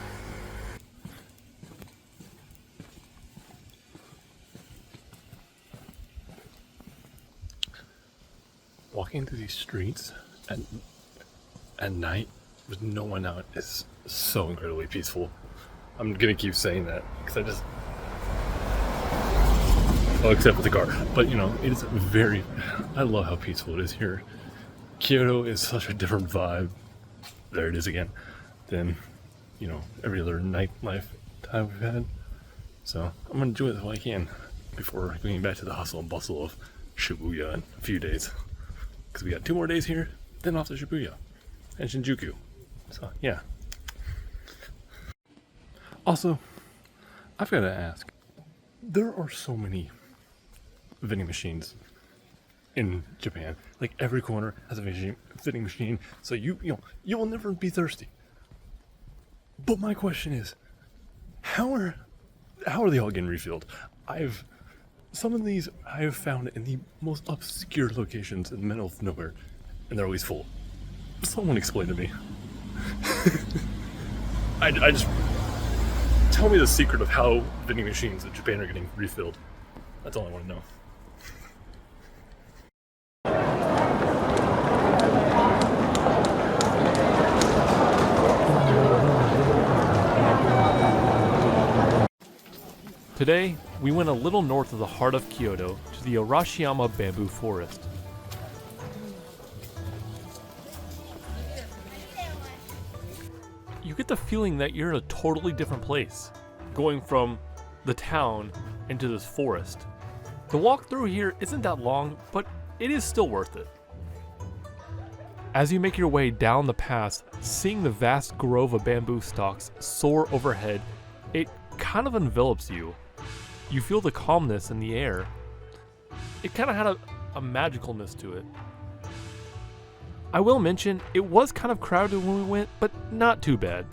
Walking through these streets at night with no one out is so incredibly peaceful. I'm gonna keep saying that because except for the car. But it is I love how peaceful it is here. Kyoto is such a different vibe. There it is again. Than, every other nightlife time we've had. So I'm gonna do it while I can before going back to the hustle and bustle of Shibuya in a few days. Because we got 2 more days here, then off to Shibuya and Shinjuku. So yeah. Also, I've got to ask, there are so many vending machines in Japan. Like every corner has a vending machine, so you will never be thirsty. But my question is, how are they all getting refilled? Some of these I have found in the most obscure locations in the middle of nowhere, and they're always full. Someone explain to me. I just tell me the secret of how vending machines in Japan are getting refilled. That's all I want to know. Today, we went a little north of the heart of Kyoto to the Arashiyama bamboo forest. You get the feeling that you're in a totally different place, going from the town into this forest. The walk through here isn't that long, but it is still worth it. As you make your way down the pass, seeing the vast grove of bamboo stalks soar overhead, it kind of envelops you. You feel the calmness in the air. It kind of had a magicalness to it. I will mention, it was kind of crowded when we went, but not too bad.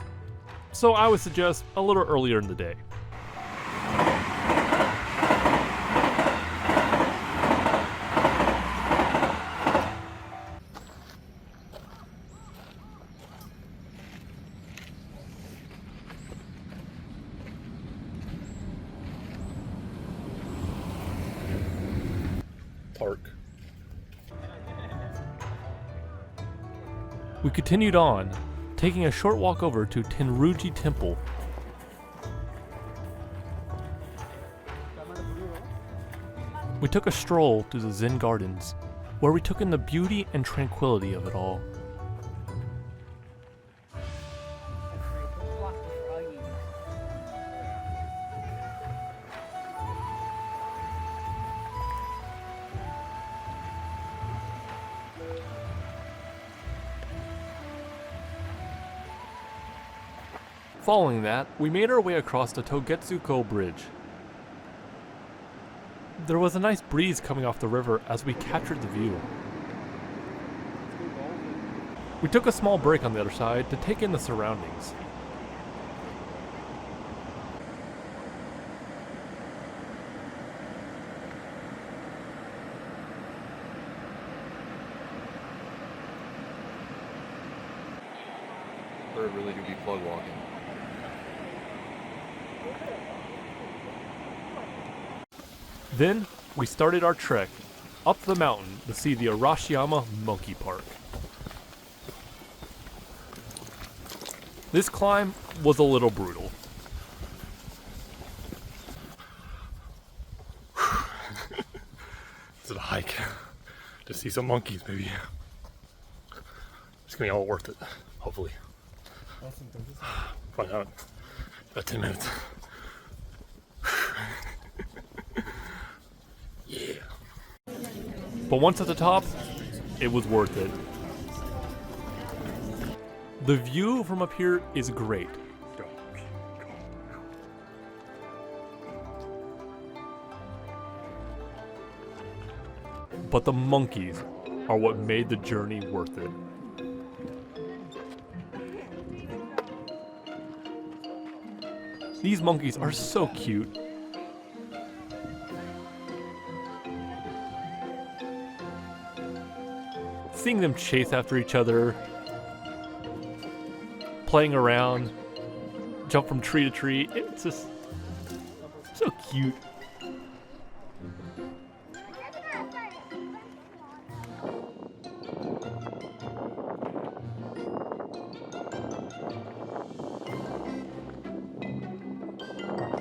So I would suggest a little earlier in the day. Park. We continued on, taking a short walk over to Tenryuji Temple. We took a stroll through the Zen Gardens, where we took in the beauty and tranquility of it all. Following that, we made our way across the Togetsuko Bridge. There was a nice breeze coming off the river as we captured the view. We took a small break on the other side to take in the surroundings. Or really do be plug walking? Then, we started our trek up the mountain to see the Arashiyama Monkey Park. This climb was a little brutal. It's a hike to see some monkeys, maybe. It's gonna be all worth it, hopefully. Find out about 10 minutes. Yeah. But once at the top, it was worth it. The view from up here is great. But the monkeys are what made the journey worth it. These monkeys are so cute. Seeing them chase after each other, playing around, jump from tree to tree, it's just so cute.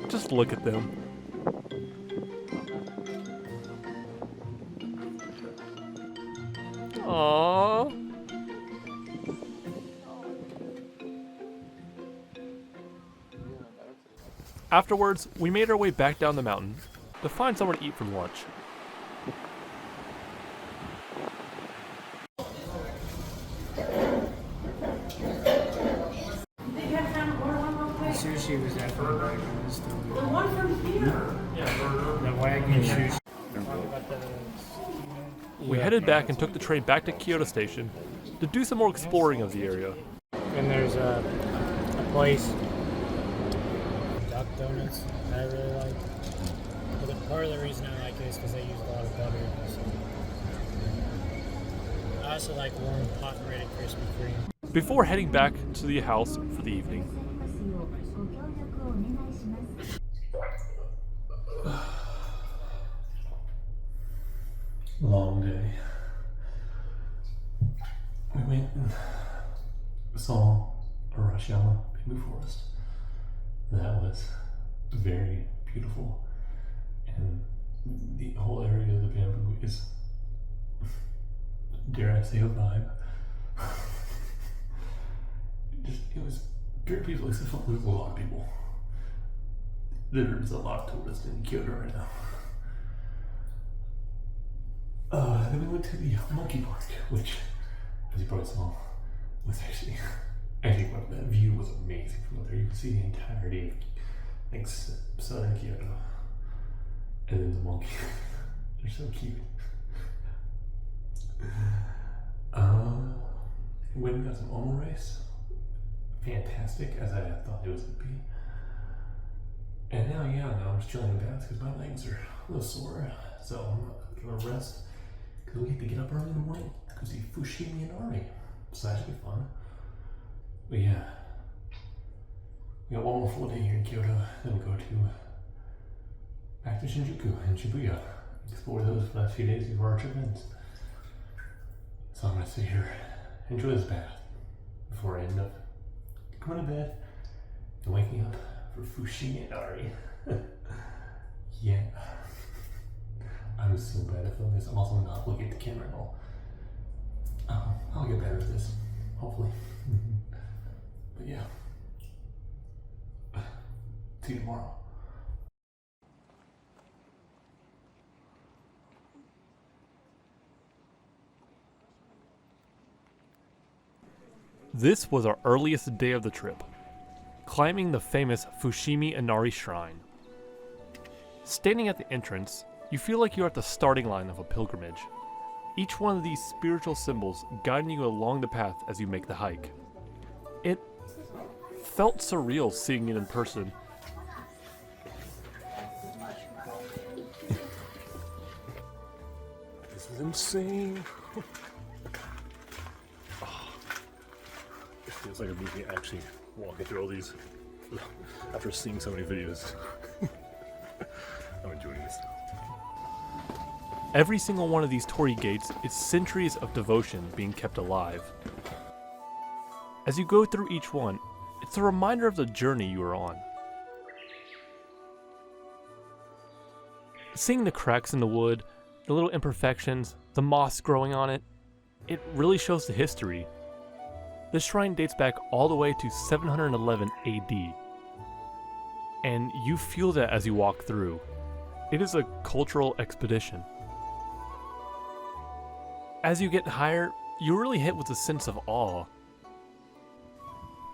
Just look at them. Aww. Afterwards, we made our way back down the mountain to find somewhere to eat for lunch. Sushi was that from back in this time. The one from here. The wagon sushi. We headed back and took the train back to Kyoto Station to do some more exploring of the area. And there's a place, Duck Donuts, that I really like. But part of the reason I like it is because they use a lot of butter. I also like warm, hot, red, crispy cream. Before heading back to the house for the evening. Long day. We went and saw Arashiyama bamboo forest. That was very beautiful, and the whole area of the bamboo is, dare I say, a vibe. It was very peaceful, except for there's a lot of people. There's a lot of tourists in Kyoto right now. Then we went to the monkey park, which, as you probably saw, was actually that view was amazing from up there. You could see the entirety of southern Kyoto, and then the monkey. They're so cute. Went and got some omurice. Fantastic, as I thought it was going to be. And now I'm just chilling in bed because my legs are a little sore, so I'm gonna rest. Because we have to get up early in the morning to see Fushimi and Inari. So that should be fun. But yeah, we got one more full day here in Kyoto. Then we go back to Shinjuku and Shibuya. Explore those last few days before our trip ends. So I'm gonna sit here, enjoy this bath before I end up going to bed and waking up for Fushimi and Inari. Yeah. I'm so bad at filming this. I'm also not looking at the camera at all. I'll get better at this, hopefully. But yeah. See you tomorrow. This was our earliest day of the trip, climbing the famous Fushimi Inari Shrine. Standing at the entrance, you feel like you're at the starting line of a pilgrimage. Each one of these spiritual symbols guiding you along the path as you make the hike. It felt surreal seeing it in person. This is insane. It feels like a movie actually walking through all these after seeing so many videos. I'm enjoying this. Every single one of these torii gates is centuries of devotion being kept alive. As you go through each one, it's a reminder of the journey you are on. Seeing the cracks in the wood, the little imperfections, the moss growing on it, it really shows the history. This shrine dates back all the way to 711 AD. And you feel that as you walk through. It is a cultural expedition. As you get higher, you're really hit with a sense of awe.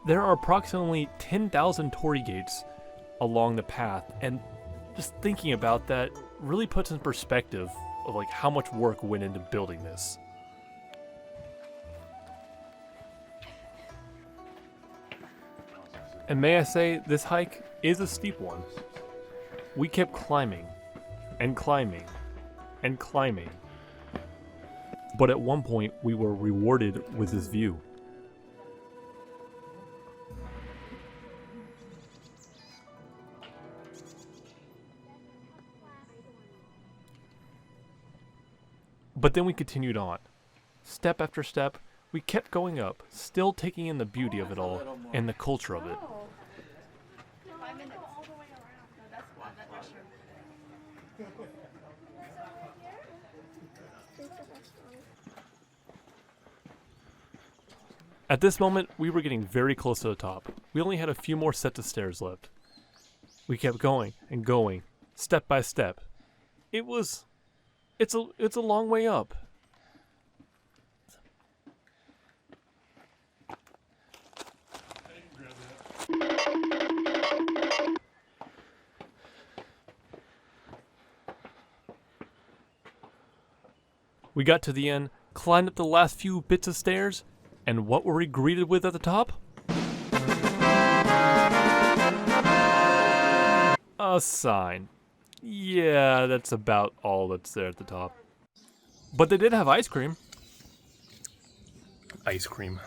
There are approximately 10,000 torii gates along the path, and just thinking about that really puts in perspective of like how much work went into building this. And may I say, this hike is a steep one. We kept climbing, and climbing, and climbing. But at one point, we were rewarded with this view. But then we continued on. Step after step, we kept going up, still taking in the beauty of it all and the culture of it. At this moment, we were getting very close to the top. We only had a few more sets of stairs left. We kept going and going, step by step. It's a long way up. We got to the end, climbed up the last few bits of stairs, and what were we greeted with at the top? A sign. Yeah, that's about all that's there at the top. But they did have ice cream. Ice cream.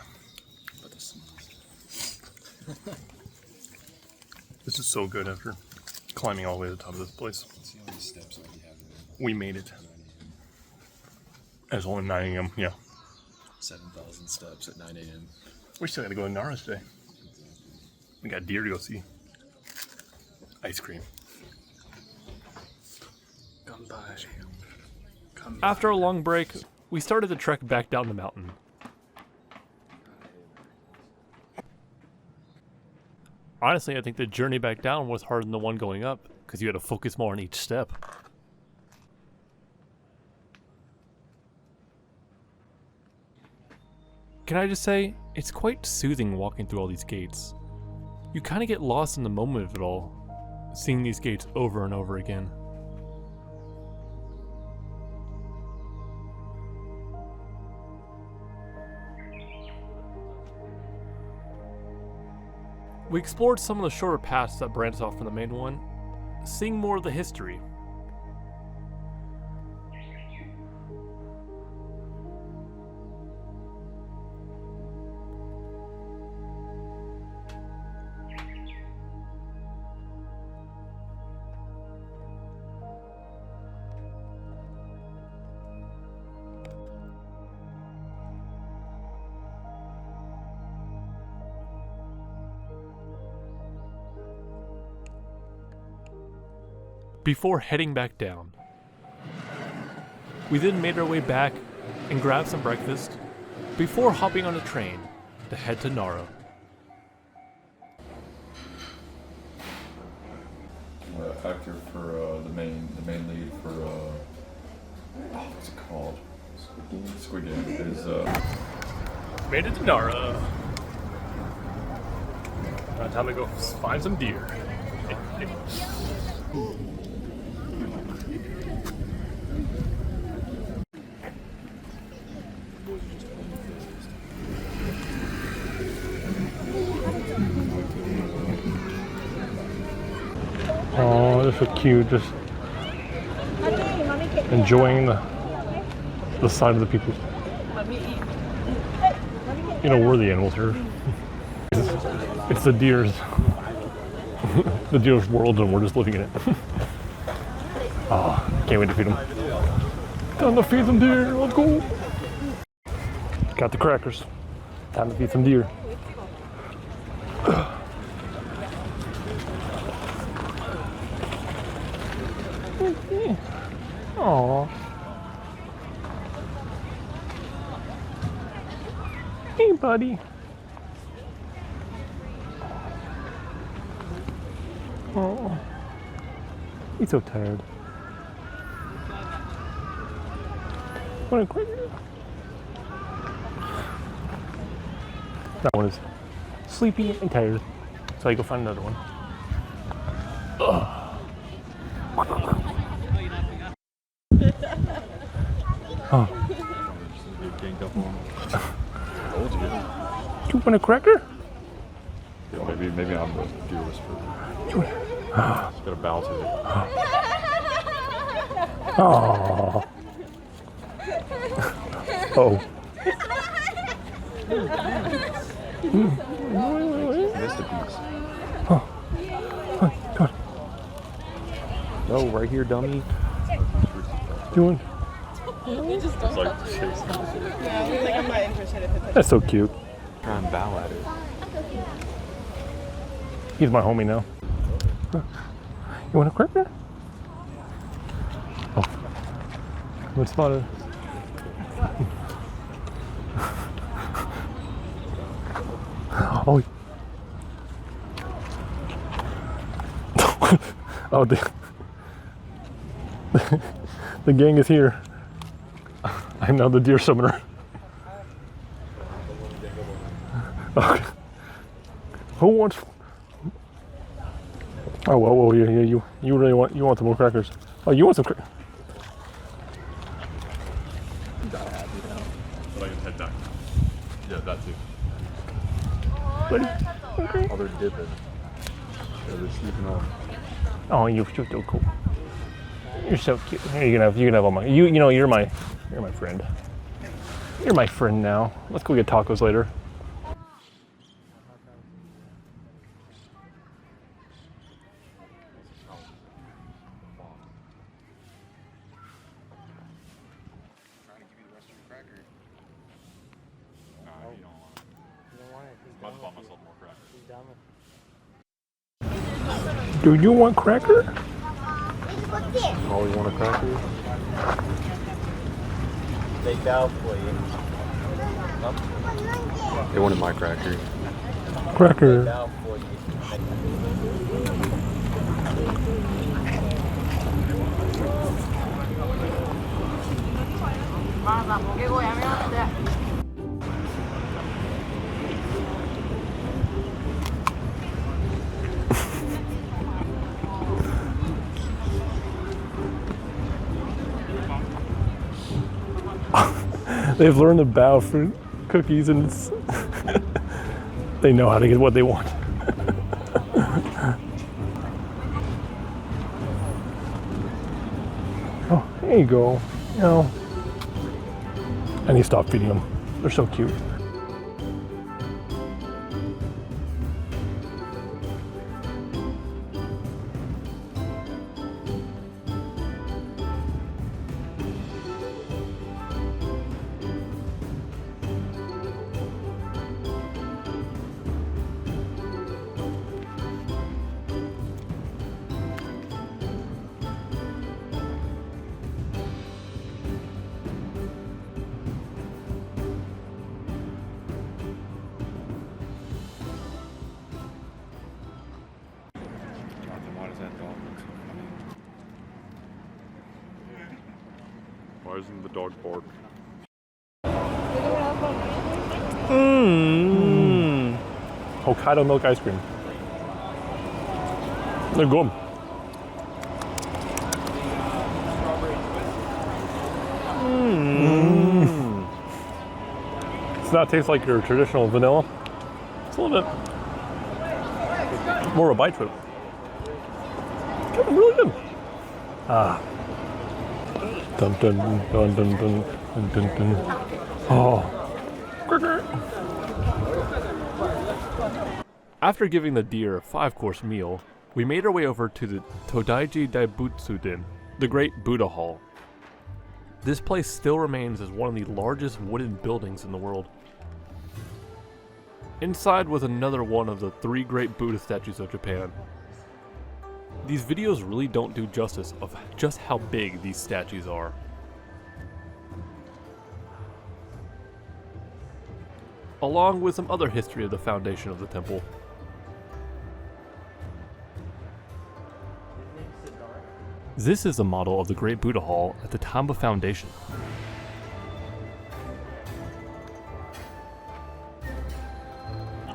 This is so good after climbing all the way to the top of this place. We made it. It's only 9 a.m. Yeah. 7,000 steps at 9 a.m. We still gotta go to Nara today. We got deer to go see. Ice cream. Come by. After a long break, we started the trek back down the mountain. Honestly, I think the journey back down was harder than the one going up, because you had to focus more on each step. Can I just say, it's quite soothing walking through all these gates. You kind of get lost in the moment of it all, seeing these gates over and over again. We explored some of the shorter paths that branched off from the main one, seeing more of the history. Before heading back down. We then made our way back and grabbed some breakfast before hopping on a train to head to Nara. Actor for the main lead for what's it called? Squid Game is Made it to Nara. Now time to go find some deer. Oh, they're so cute, just enjoying the sight of the people. You know, we're the animals here. It's the deer's, the deer's world, and we're just living in it. Oh, can't wait to feed them. Time to feed some deer, let's go. Got the crackers. Time to feed some deer. Aww. Hey, buddy. Oh, he's so tired. What a quick. That one is sleepy and tired, so I go find another one. Ugh. Oh. You want a cracker? Yeah, maybe I'm the deer whisperer. Just gotta bow to it. Oh. Oh. Missed a piece. Oh. Oh, God. No, right here, dummy. Doing? It's like chasing. Yeah, he's like, I'm not interested if it's That's so cute. Try and bow at it. He's my homie now. You want a cracker? Oh. Good spotted. Oh. Oh, the gang is here. I'm now the deer summoner. Okay. Who wants? Oh, whoa, yeah, you really want some more crackers? Oh, you want some crackers? But I can head back. Yeah, that too. Buddy. Okay. Oh, they're dipping. Yeah, they're sleeping on. Oh, you're so cool. You're so cute. Here, you can have all my. You know, you're my friend. You're my friend now. Let's go get tacos later. Do you want cracker? Oh, you want a cracker? They bow for you. They wanted my cracker. Cracker. Bow for you. They've learned to bow for cookies, and it's they know how to get what they want. Oh, there you go. You know. And he stopped feeding them. They're so cute. Why isn't the dog bark? Hokkaido milk ice cream. They're good. Does not taste like your traditional vanilla. It's a little bit more of a bite to it. It's really good. Ah. Dun dun dun dun dun dun dun dun. Oh. After giving the deer a 5-course meal, we made our way over to the Todaiji Daibutsu-den, the Great Buddha Hall. This place still remains as one of the largest wooden buildings in the world. Inside was another one of the 3 great Buddha statues of Japan. These videos really don't do justice of just how big these statues are. Along with some other history of the foundation of the temple. This is a model of the Great Buddha Hall at the time of foundation.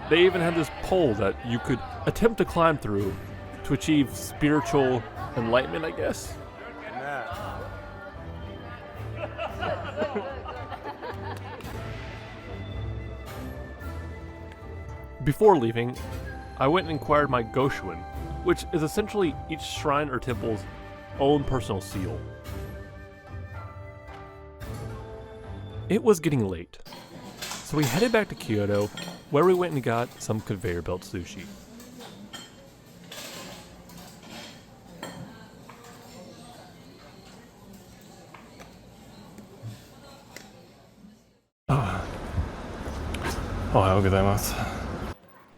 They even had this pole that you could attempt to climb through to achieve spiritual enlightenment, I guess. Before leaving, I went and acquired my Goshuin, which is essentially each shrine or temple's own personal seal. It was getting late, so we headed back to Kyoto, where we went and got some conveyor belt sushi.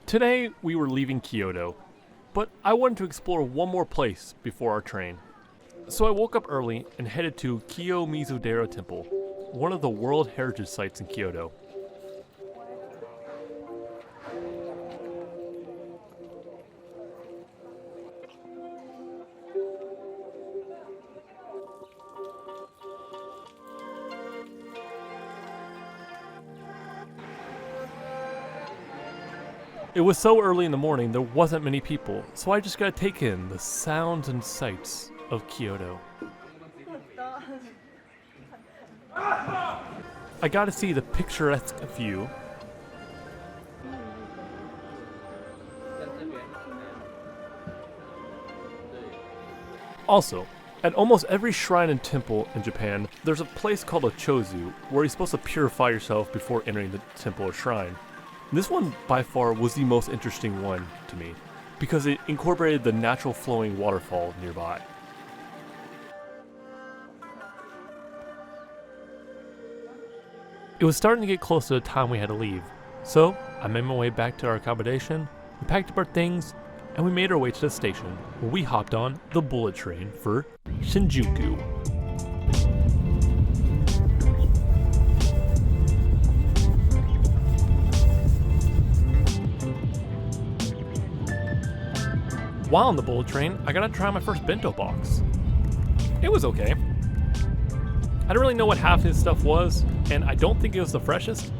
Today we were leaving Kyoto, but I wanted to explore one more place before our train. So I woke up early and headed to Kiyomizu-dera Temple, one of the World Heritage Sites in Kyoto. It was so early in the morning there wasn't many people, so I just got to take in the sounds and sights of Kyoto. I got to see the picturesque view. Also, at almost every shrine and temple in Japan, there's a place called a chozu, where you're supposed to purify yourself before entering the temple or shrine. This one, by far, was the most interesting one to me, because it incorporated the natural flowing waterfall nearby. It was starting to get close to the time we had to leave, so I made my way back to our accommodation, we packed up our things, and we made our way to the station, where we hopped on the bullet train for Shinjuku. While on the bullet train, I got to try my first bento box. It was okay. I didn't really know what half his stuff was, and I don't think it was the freshest,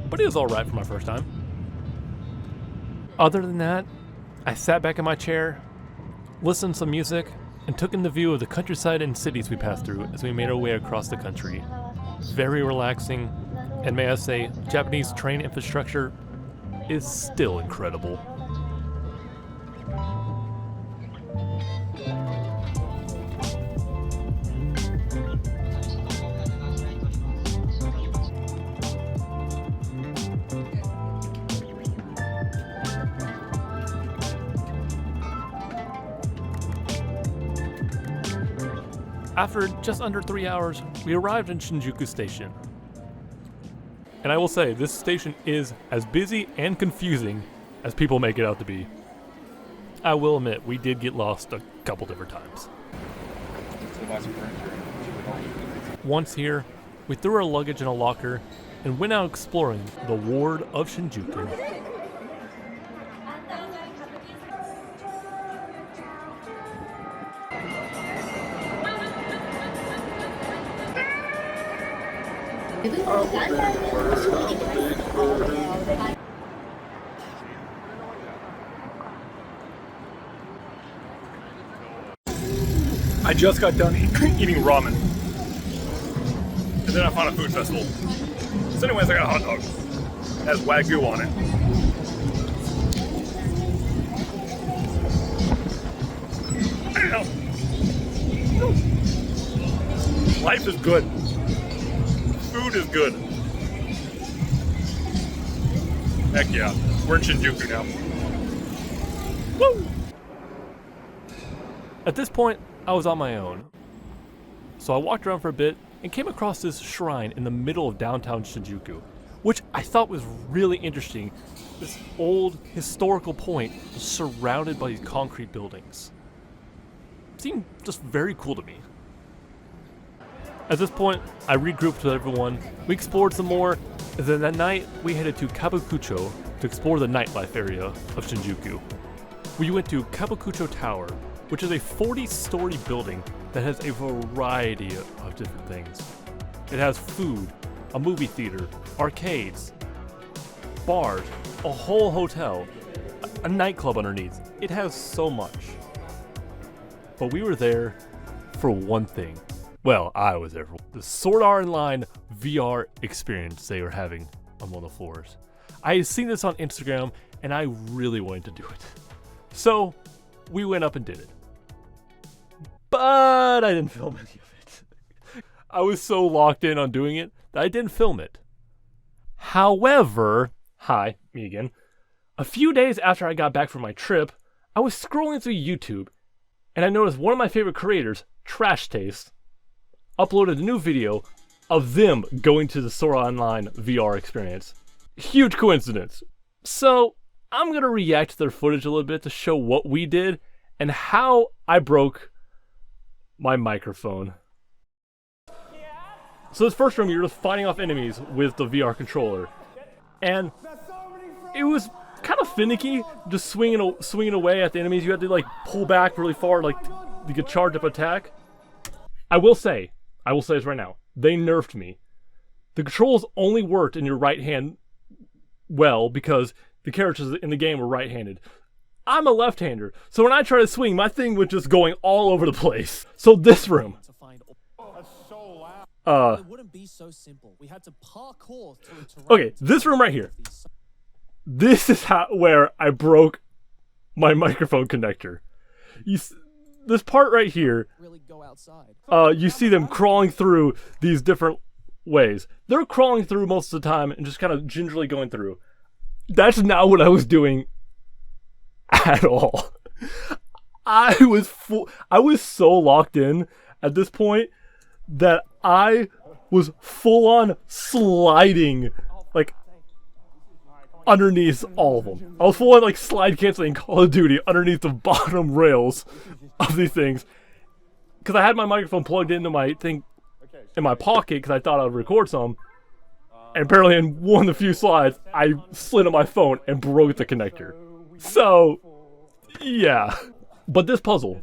but it was alright for my first time. Other than that, I sat back in my chair, listened to some music, and took in the view of the countryside and cities we passed through as we made our way across the country. Very relaxing, and may I say, Japanese train infrastructure is still incredible. After just under 3 hours, we arrived in Shinjuku Station. And I will say, this station is as busy and confusing as people make it out to be. I will admit, we did get lost a couple different times. Once here, we threw our luggage in a locker and went out exploring the ward of Shinjuku. I just got done eating ramen. And then I found a food festival. So anyways, I got a hot dog. It has Wagyu on it. Life is good. Food is good. Heck yeah. We're in Shinjuku now. Woo! At this point, I was on my own. So I walked around for a bit and came across this shrine in the middle of downtown Shinjuku, which I thought was really interesting. This old historical point surrounded by these concrete buildings. It seemed just very cool to me. At this point, I regrouped with everyone, we explored some more, and then that night we headed to Kabukicho to explore the nightlife area of Shinjuku. We went to Kabukicho Tower, which is a 40-story building that has a variety of different things. It has food, a movie theater, arcades, bars, a whole hotel, a nightclub underneath. It has so much. But we were there for one thing. Well, I was there for the Sword Art Online VR experience they were having on one of the floors. I had seen this on Instagram, and I really wanted to do it. So we went up and did it. But I didn't film any of it. I was so locked in on doing it that I didn't film it. However, hi, me again. A few days after I got back from my trip, I was scrolling through YouTube, and I noticed one of my favorite creators, Trash Taste, uploaded a new video of them going to the Sora Online VR experience. Huge coincidence. So, I'm gonna react to their footage a little bit to show what we did and how I broke my microphone. So this first room, you're just fighting off enemies with the VR controller. And it was kind of finicky, just swinging away at the enemies. You had to like pull back really far, like you could charge up attack. I will say this right now, they nerfed me. The controls only worked in your right hand well because the characters in the game were right-handed. I'm a left-hander, so when I try to swing, my thing was just going all over the place. So this room. It wouldn't be so simple. We had to parkour through terrain. Okay, this room right here. This is where I broke my microphone connector. This part right here, you see them crawling through these different ways. They're crawling through most of the time and just kind of gingerly going through. That's not what I was doing at all. I was so locked in at this point that I was full on sliding like underneath all of them. I was full on like slide canceling Call of Duty underneath the bottom rails of these things because I had my microphone plugged into my thing in my pocket because I thought I would record some. And apparently in one of the few slides, I slid on my phone and broke the connector. So, yeah. But this puzzle,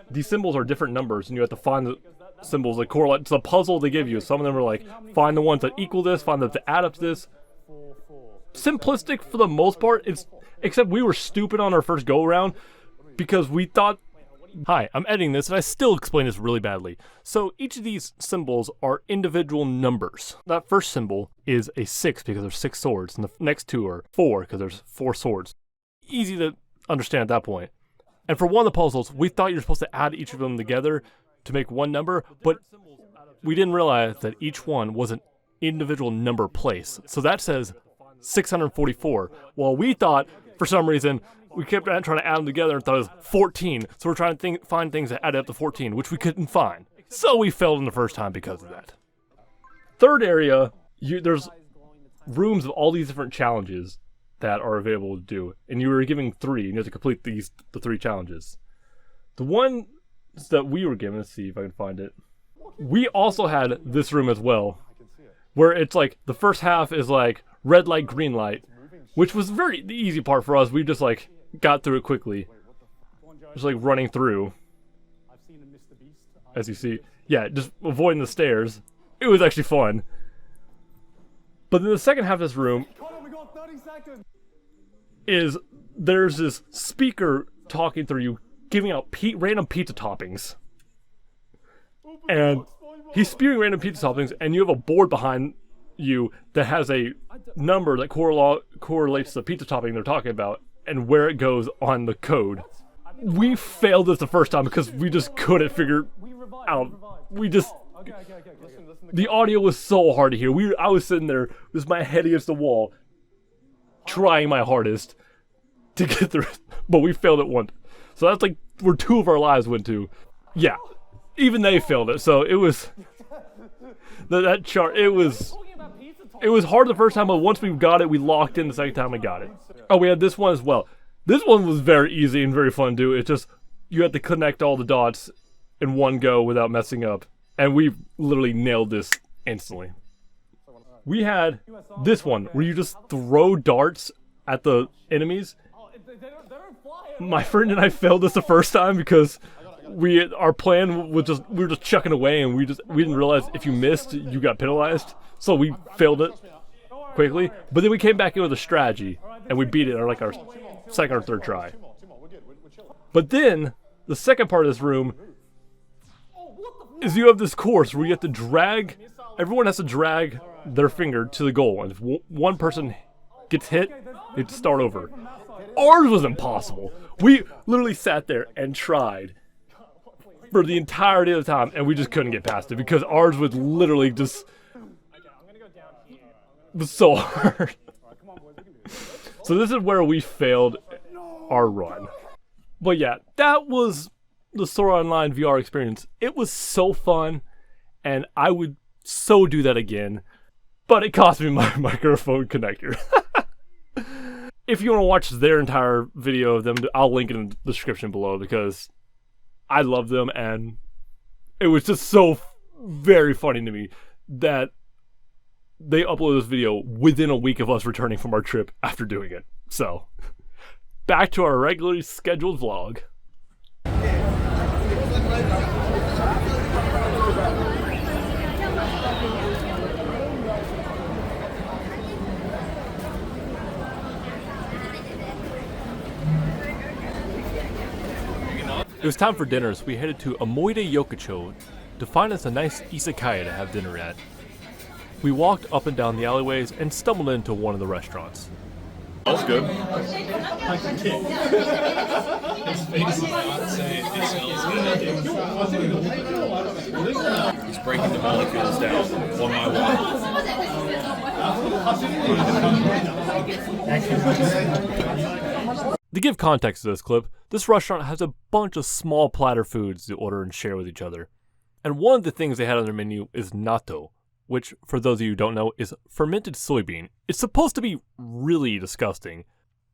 these symbols are different numbers, and you have to find the symbols that correlate to the puzzle they give you. Some of them are like, find the ones that equal this, find them to add up to this. Simplistic for the most part, except we were stupid on our first go-around, because we thought... Hi, I'm editing this, and I still explain this really badly. So each of these symbols are individual numbers. That first symbol is a 6 because there's 6 swords, and the next two are 4 because there's 4 swords. Easy to understand at that point. And for one of the puzzles, we thought you were supposed to add each of them together to make one number, but we didn't realize that each one was an individual number place. So that says 644. Well, we thought, for some reason, we kept trying to add them together and thought it was 14. So we're trying to find things that add up to 14, which we couldn't find. So we failed in the first time because of that. Third area, there's rooms of all these different challenges that are available to do. And you were given 3, and you have to complete the 3 challenges. The one that we were given, let's see if I can find it. We also had this room as well, where it's like, the first half is like red light, green light, which was the easy part for us. We just like got through it quickly. Just like running through. As you see. Yeah, just avoiding the stairs. It was actually fun. But then the second half of this room is there's this speaker talking through you, giving out random pizza toppings. And he's spewing random pizza toppings, and you have a board behind you that has a number that correlates to the pizza topping they're talking about and where it goes on the code. We failed this the first time because we just couldn't figure out. The audio was so hard to hear. I was sitting there with my head against the wall, trying my hardest to get through it, but we failed it once. So that's like where 2 of our lives went to. Yeah, even they failed it. So it was that chart. It was hard the first time, but once we got it, we locked in the second time we got it. Oh, we had this one as well. This one was very easy and very fun to do. It's just you had to connect all the dots in one go without messing up, and we literally nailed this instantly. We had this one where you just throw darts at the enemies. My friend and I failed this the first time because our plan was we were just chucking away, and we didn't realize if you missed you got penalized, so we failed it quickly. But then we came back in with a strategy and we beat it on like our second or third try. But then the second part of this room is you have this course where you have to everyone has to drag their finger to the goal, and if one person gets hit, they have to start over. Ours was impossible. We literally sat there and tried for the entirety of the time, and we just couldn't get past it because ours was literally just was so hard. So this is where we failed our run. But yeah, that was the Sora Online VR experience. It was so fun, and I would so do that again, but it cost me my microphone connector. If you want to watch their entire video of them, I'll link it in the description below because I love them, and it was just so very funny to me that they uploaded this video within a week of us returning from our trip after doing it. So, back to our regularly scheduled vlog. It was time for dinner, so we headed to Omoide Yokocho to find us a nice izakaya to have dinner at. We walked up and down the alleyways and stumbled into one of the restaurants. Smells good. He's breaking the molecules down one by one. To give context to this clip, this restaurant has a bunch of small platter foods to order and share with each other. And one of the things they had on their menu is natto, which, for those of you who don't know, is fermented soybean. It's supposed to be really disgusting.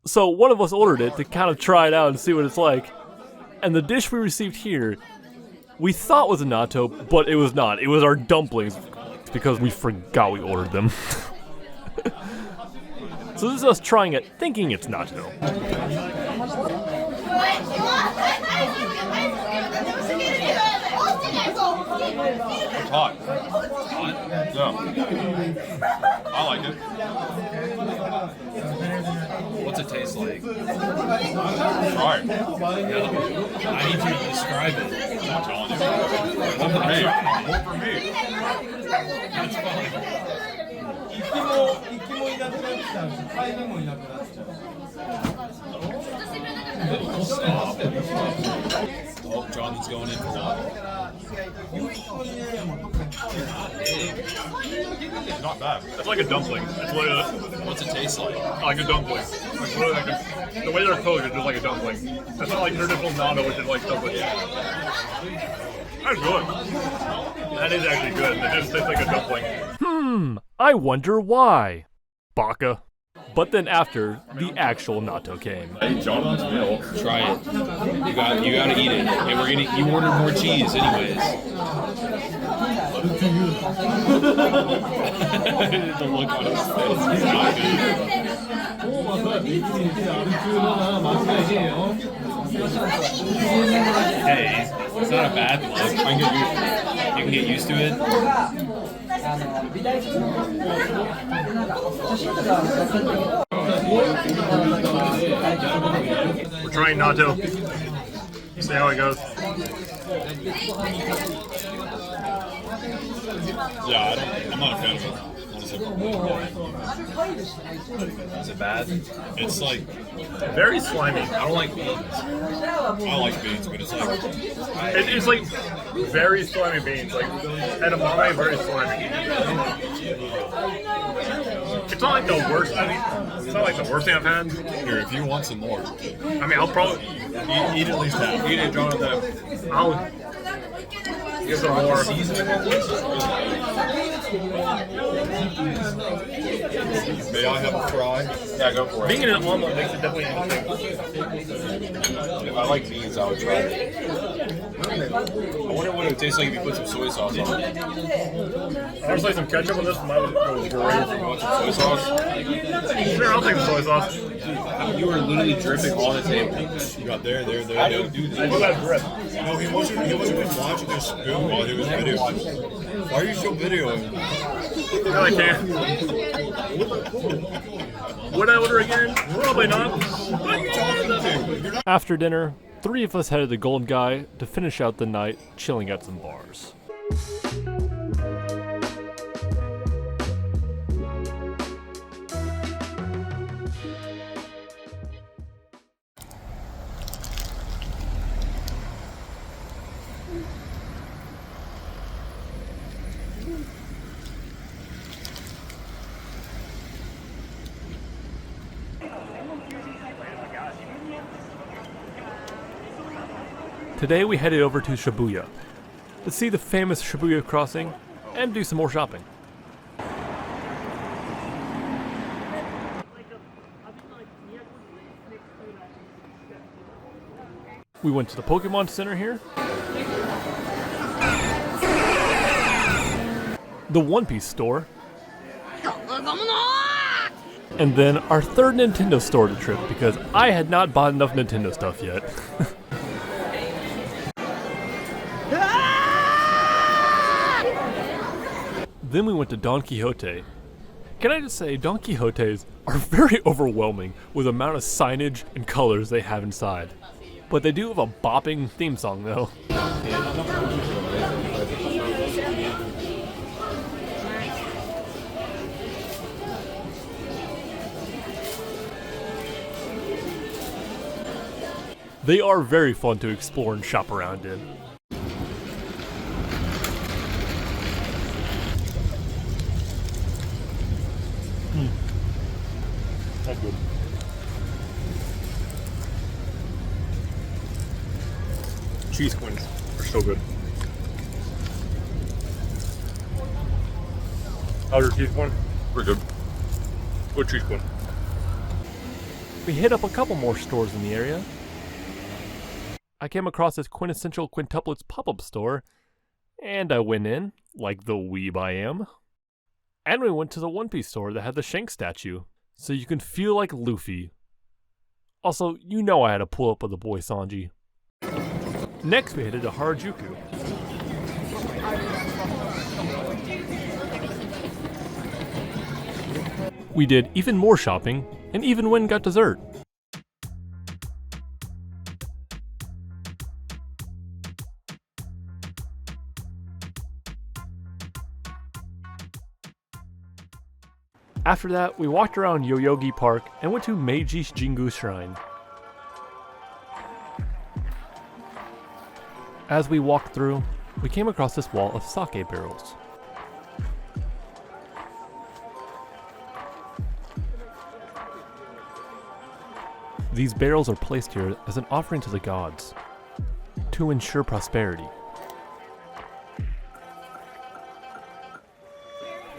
So one of us ordered it to kind of try it out and see what it's like. And the dish we received here, we thought was a natto, but it was not. It was our dumplings, because we forgot we ordered them. So this is us trying it, thinking it's natto. It's hot. Hot? Yeah. I like it. What's it taste like? Try it. I need you to describe it. I'm telling you. One for me. One for me. That's fine. Oh, Jonathan's going in for one. Not bad. It's like a dumpling. It's literally What's it taste like? like a dumpling. It's literally like the way they're cooked is just like a dumpling. It's not like traditional natto, which is like dumpling. That's good. That is actually good. It just tastes like a dumpling. I wonder why. Baka. But then after, the actual natto came. Hey, Jonathan's meal. Try it. You gotta eat it. And you ordered more cheese anyways. The look on his face is not good. Hey, it's not a bad look. You can get used to it. We're trying natto. See how it goes. Yeah, I'm not a fan of it. Is it bad? It's like Very slimy. I don't like beans. I like beans, but it's like It's like very slimy beans. Like edamame, very slimy. It's not like the worst. I mean, it's not like the worst thing I've had. here. If you want some more, I mean, I'll probably eat at least half. eat it, Jonathan. I'll get some more. May I have a fry? Yeah, go for it. Being in an omelet makes it definitely interesting. If I like beans, I would try it. I wonder what it would taste like if you put some soy sauce on it. Honestly, some ketchup on this might go crazy. You want some soy sauce? Sure, I'll take the soy sauce. You were literally dripping on the table. You got there. I don't do that drip. No, he wasn't even watching the spoon while he was videoing. Why are you still videoing? No, I can't. Would I order again? Probably not. After dinner, 3 of us headed to Golden Guy to finish out the night chilling at some bars. Today we headed over to Shibuya to see the famous Shibuya crossing and do some more shopping. We went to the Pokemon Center here, the One Piece store, and then our third Nintendo store of the trip because I had not bought enough Nintendo stuff yet. Then we went to Don Quixote. Can I just say, Don Quixotes are very overwhelming with the amount of signage and colors they have inside. But they do have a bopping theme song though. They are very fun to explore and shop around in. That's good. Cheese coins are so good. How's your cheese coin? Pretty good. Good cheese coin. We hit up a couple more stores in the area. I came across this quintessential quintuplets pop-up store, and I went in, like the weeb I am. And we went to the One Piece store that had the Shanks statue, so you can feel like Luffy. Also, you know I had to pull up with the boy Sanji. Next we headed to Harajuku. We did even more shopping, and even went and got dessert. After that, we walked around Yoyogi Park and went to Meiji Jingu Shrine. As we walked through, we came across this wall of sake barrels. These barrels are placed here as an offering to the gods, to ensure prosperity.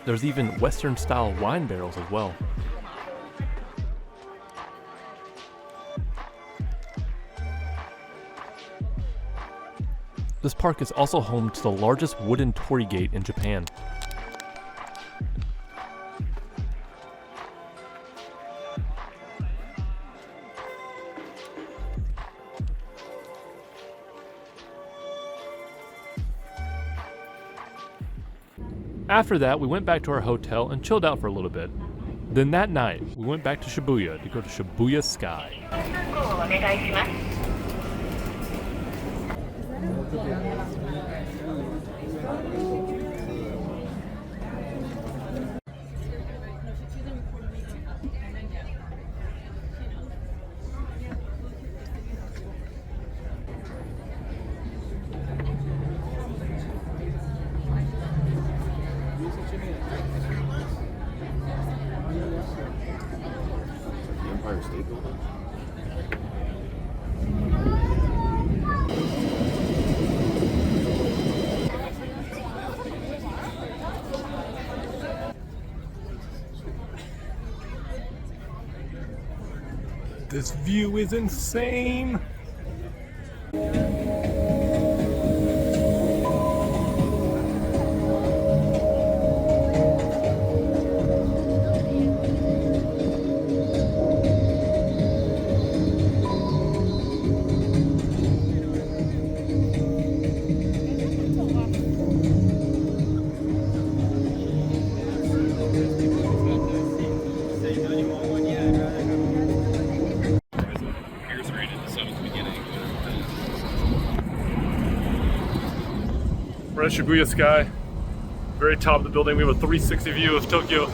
There's even Western-style wine barrels as well. This park is also home to the largest wooden torii gate in Japan. After that, we went back to our hotel and chilled out for a little bit. Then that night, we went back to Shibuya to go to Shibuya Sky. Empire State Building? This view is insane! We're at Shibuya Sky, very top of the building. We have a 360 view of Tokyo.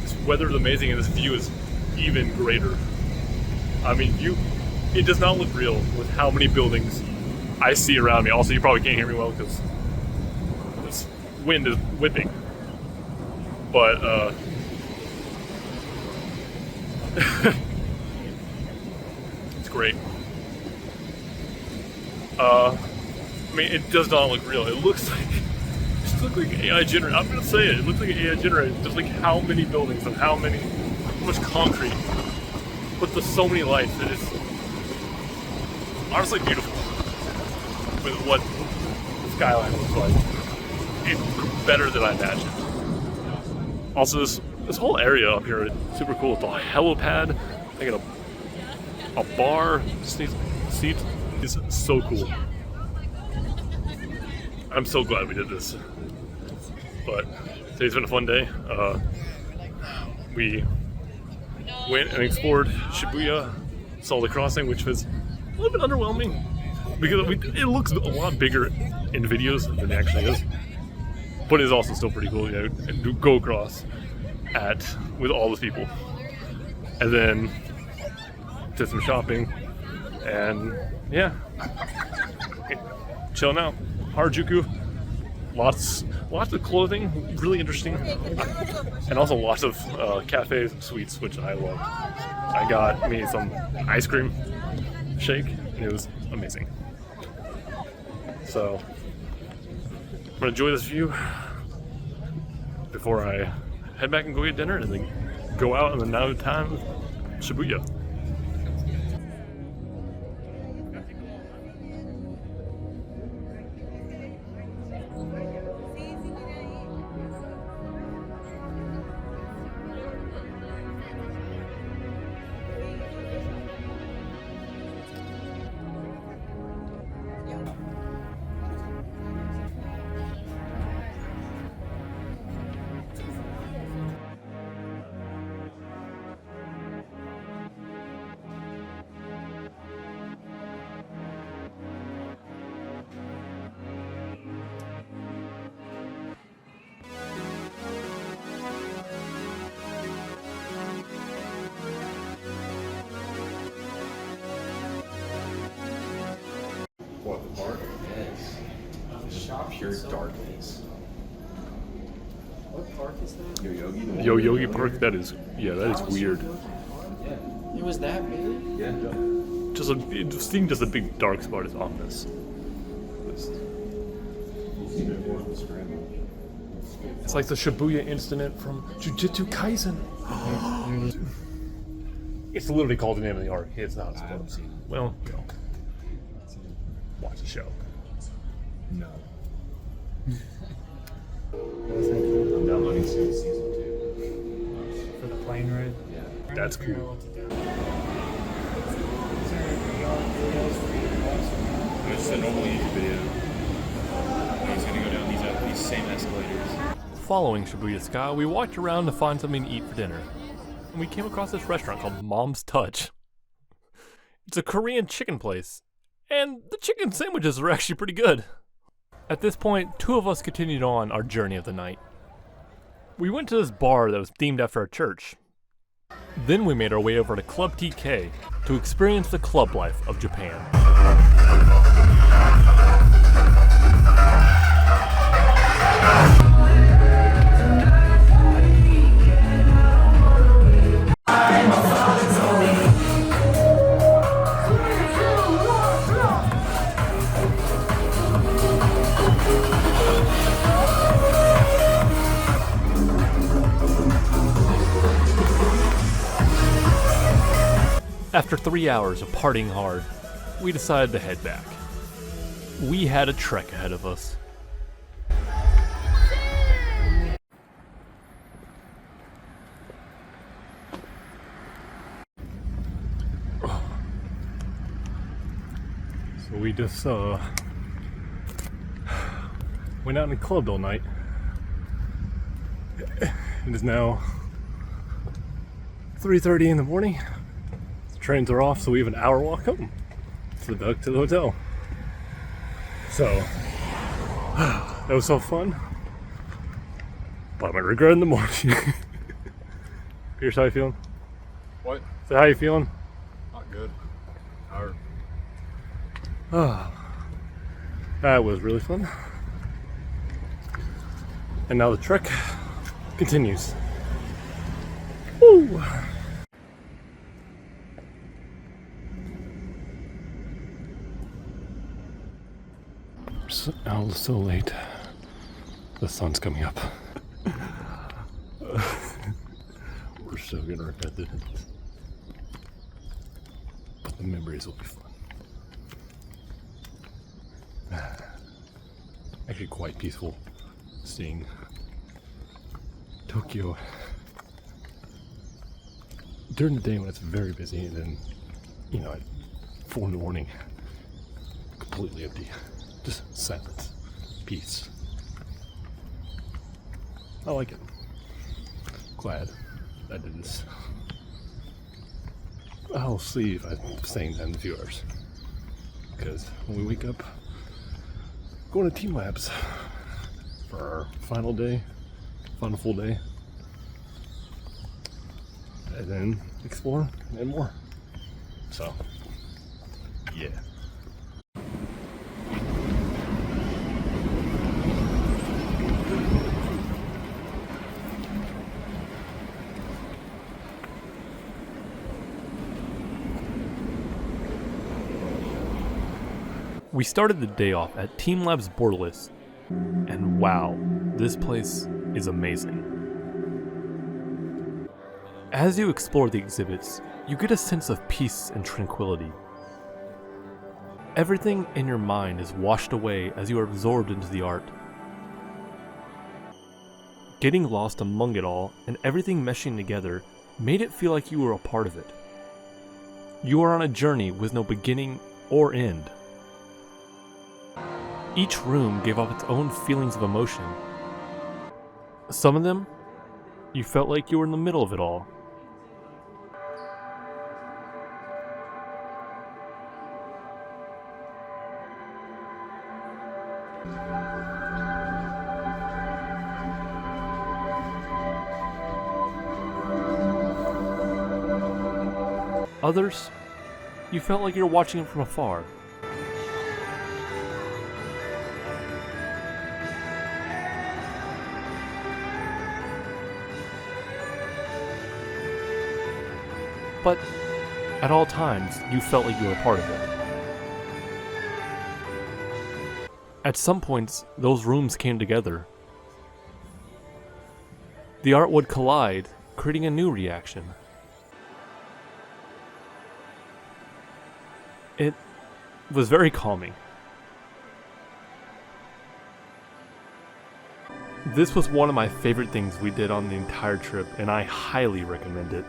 This weather is amazing and this view is even greater. I mean, it does not look real with how many buildings I see around me. Also, you probably can't hear me well because this wind is whipping. But, it's great. I mean, it does not look real. It looks like AI generated. I'm gonna say it. It looks like AI generated. Just like how many buildings and how much concrete, but there's so many lights. It is honestly beautiful with what the skyline looks like. It's better than I imagined. Also, this whole area up here is super cool. It's a helipad. They got a bar, seat. It's so cool. I'm so glad we did this. But today's been a fun day. We went and explored Shibuya, saw the crossing, which was a little bit underwhelming because it looks a lot bigger in videos than it actually is. But it's also still pretty cool, you know, and go across with all the people. And then did some shopping and yeah. Chilling out. Harajuku. Lots of clothing, really interesting. And also lots of cafes and sweets, which I loved. I got me some ice cream shake, and it was amazing. So I'm gonna enjoy this view before I head back and go get dinner and then go out in the now time Shibuya. What, the park? Yes. Pure darkness. What park is that? Yoyogi Park. That is weird. Yeah. It was that big? Yeah. Seeing just a big dark spot is ominous. It's like the Shibuya incident from Jujutsu Kaisen. It's literally called the name of the arc. It's not supposed. Well, no. Watch the show. No. I'm downloading season 2. For the plane ride? Yeah. That's cool. It's just a normal YouTube video. He's gonna go down these same escalators. Following Shibuya Sky, we walked around to find something to eat for dinner. And we came across this restaurant called Mom's Touch. It's a Korean chicken place. And the chicken sandwiches are actually pretty good. At this point, two of us continued on our journey of the night. We went to this bar that was themed after a church. Then we made our way over to Club TK to experience the club life of Japan. After 3 hours of partying hard, we decided to head back. We had a trek ahead of us. So we just went out and clubbed all night. It is now 3:30 in the morning. The trains are off, so we have an hour walk home to the hotel. So that was so fun, but I might regret it in the morning. Pierce, how you feeling? What? So how you feeling? Not good. Tired. That was really fun. And now the trek continues. Woo! So late. The sun's coming up. We're so gonna regret this. But the memories will be fun. Actually quite peaceful seeing Tokyo during the day when it's very busy, and then, you know, at 4 in the morning, completely empty. Just silence. Peace. I like it. Glad I did this. I'll see if I'm staying that in a few hours. Because when we wake up, going to Team Labs for our final day, final full day. And then explore and more. So, yeah. We started the day off at Team Labs Borderless, and wow, this place is amazing. As you explore the exhibits, you get a sense of peace and tranquility. Everything in your mind is washed away as you are absorbed into the art. Getting lost among it all and everything meshing together made it feel like you were a part of it. You are on a journey with no beginning or end. Each room gave off its own feelings of emotion. Some of them, you felt like you were in the middle of it all. Others, you felt like you were watching it from afar. But at all times, you felt like you were a part of it. At some points, those rooms came together. The art would collide, creating a new reaction. It was very calming. This was one of my favorite things we did on the entire trip, and I highly recommend it.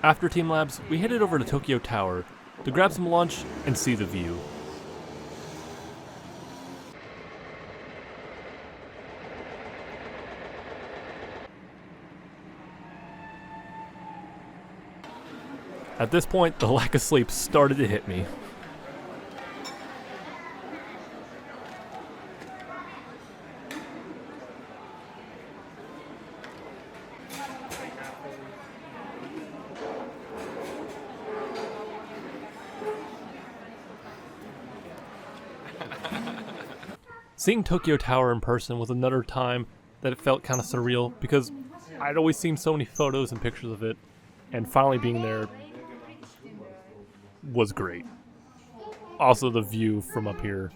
After Team Labs, we headed over to Tokyo Tower to grab some lunch and see the view. At this point, the lack of sleep started to hit me. Seeing Tokyo Tower in person was another time that it felt kind of surreal because I'd always seen so many photos and pictures of it, and finally being there was great. Also, the view from up here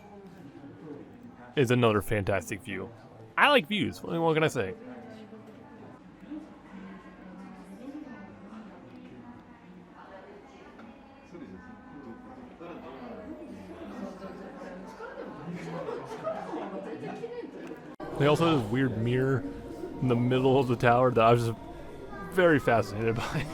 is another fantastic view. I like views, what can I say? They also have this weird mirror in the middle of the tower that I was just very fascinated by.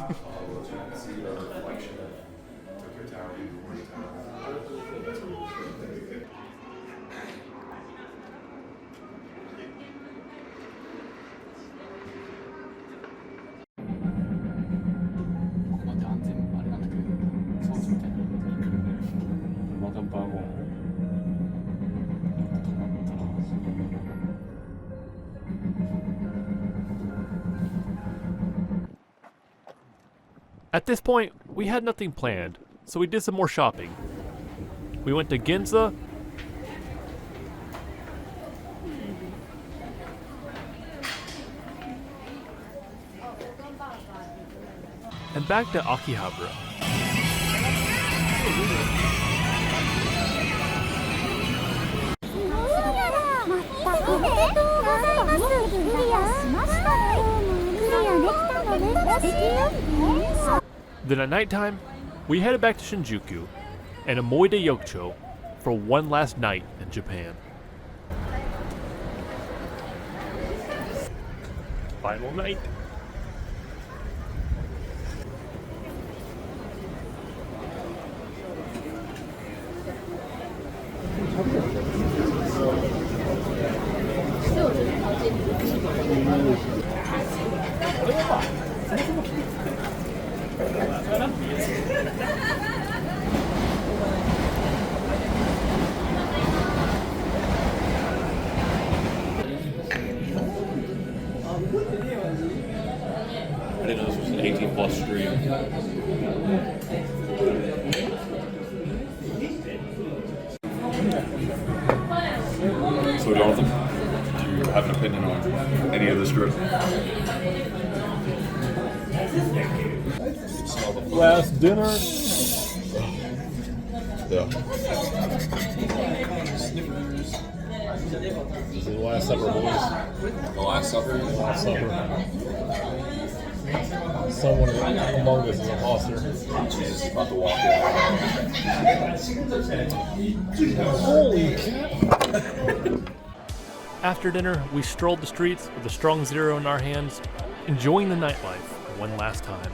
At this point, we had nothing planned, so we did some more shopping. We went to Ginza, and back to Akihabara. Then at nighttime, we headed back to Shinjuku and Amoide Yokocho for one last night in Japan. Final night. I didn't know this was an 18 plus stream. So Jonathan, do you have an opinion on any of this strip? Last dinner. Yeah. This is the Last Supper, boys. The Last Supper? Last Supper. Someone among us is an imposter. Jesus is about to walk in. Holy cow! After dinner, we strolled the streets with a strong zero in our hands, enjoying the nightlife one last time.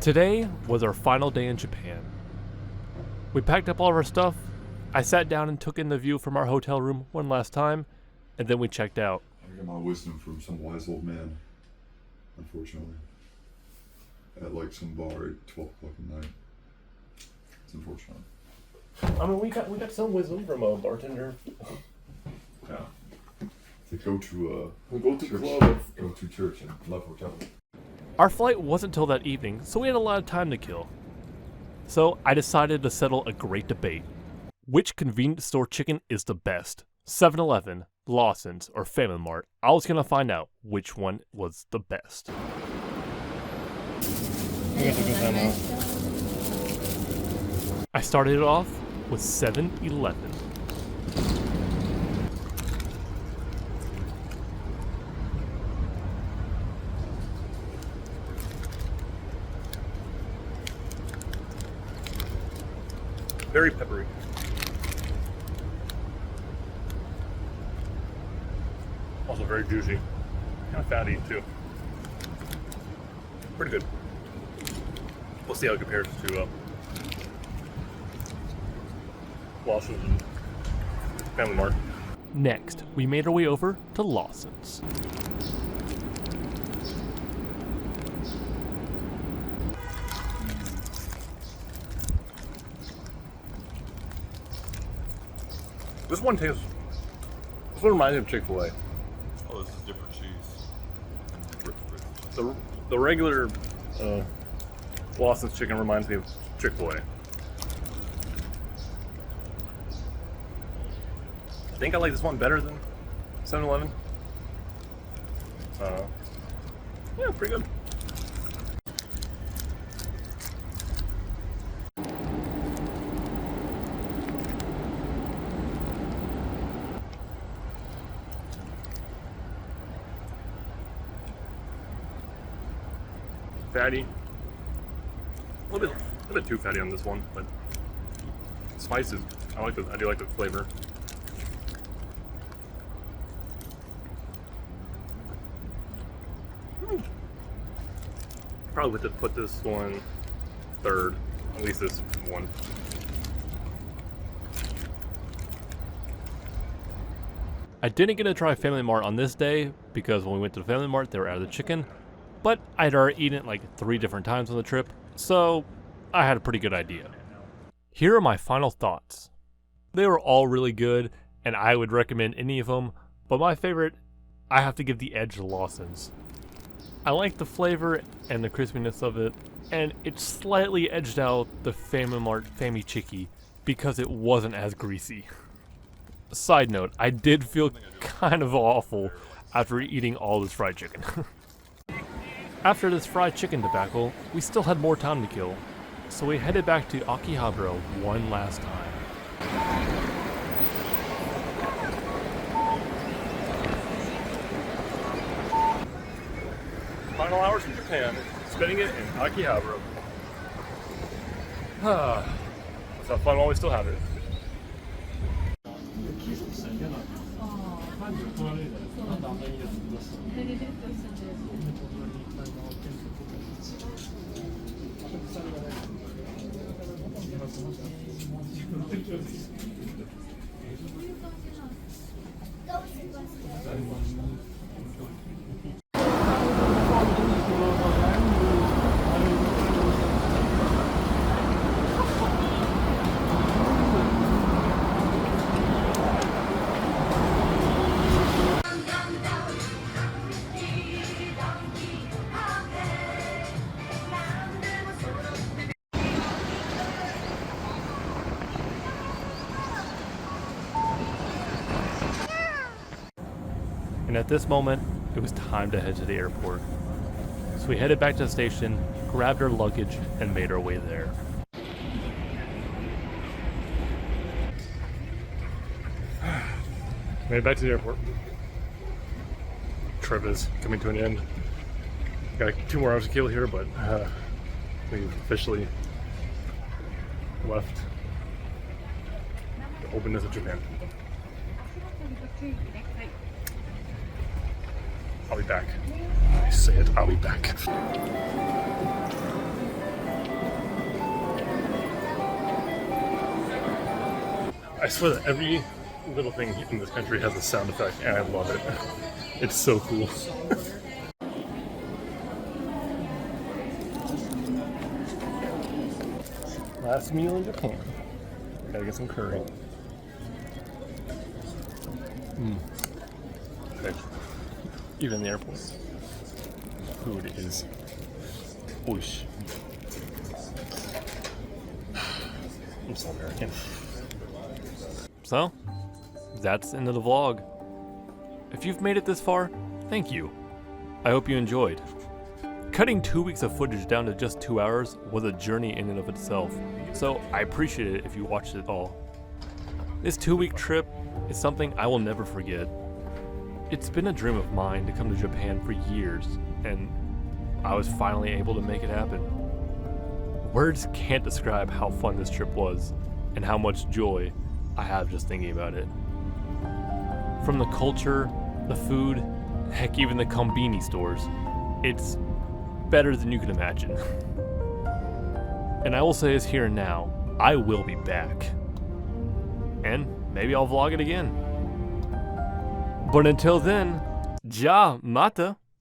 Today was our final day in Japan. We packed up all of our stuff, I sat down and took in the view from our hotel room one last time, and then we checked out. I got my wisdom from some wise old man, unfortunately. At like some bar at 12 o'clock at night. It's unfortunate. I mean, we got some wisdom from a bartender. Yeah. To go to church. club, go to church and love hotel. Our flight wasn't till that evening, so we had a lot of time to kill. So I decided to settle a great debate. Which convenience store chicken is the best? 7-Eleven, Lawson's, or Family Mart? I was gonna find out which one was the best. I started it off with 7-Eleven. Very peppery. Also very juicy. Kind of fatty too. Pretty good. We'll see how it compares to Lawson's and Family Mart. Next, we made our way over to Lawson's. This one reminds me of Chick-fil-A. Oh, this is different cheese. The regular Lawson's chicken reminds me of Chick-fil-A. I think I like this one better than 7-Eleven. Yeah, pretty good. fatty. A little bit too fatty on this one, but spices. I do like the flavor. Probably would have put this one third, at least this one. I didn't get to try Family Mart on this day because when we went to the Family Mart, they were out of the chicken, but I'd already eaten it like 3 different times on the trip, so I had a pretty good idea. Here are my final thoughts. They were all really good, and I would recommend any of them, but my favorite, I have to give the edge to Lawson's. I like the flavor and the crispiness of it, and it slightly edged out the Family Mart Fami Chicky because it wasn't as greasy. Side note, I did feel kind of awful after eating all this fried chicken. After this fried chicken debacle, we still had more time to kill, so we headed back to Akihabara one last time. Final hours in Japan, spending it in Akihabara. That's how fun while we still have it. And at this moment, it was time to head to the airport. So we headed back to the station, grabbed our luggage, and made our way there. Made it back to the airport. Trip is coming to an end. Got 2 more hours to kill here, but we've officially left the openness of Japan. I'll be back. I say it, I'll be back. I swear that every little thing in this country has a sound effect, and I love it. It's so cool. Last meal in Japan. Gotta get some curry. Okay. Even in the airport, food is whoosh. I'm so American. So, that's the end of the vlog. If you've made it this far, thank you. I hope you enjoyed. Cutting 2 weeks of footage down to just 2 hours was a journey in and of itself, so I appreciate it if you watched it all. This 2-week trip is something I will never forget. It's been a dream of mine to come to Japan for years, and I was finally able to make it happen. Words can't describe how fun this trip was, and how much joy I have just thinking about it. From the culture, the food, heck even the konbini stores, it's better than you can imagine. And I will say this here and now, I will be back. And maybe I'll vlog it again. But until then, ja mata!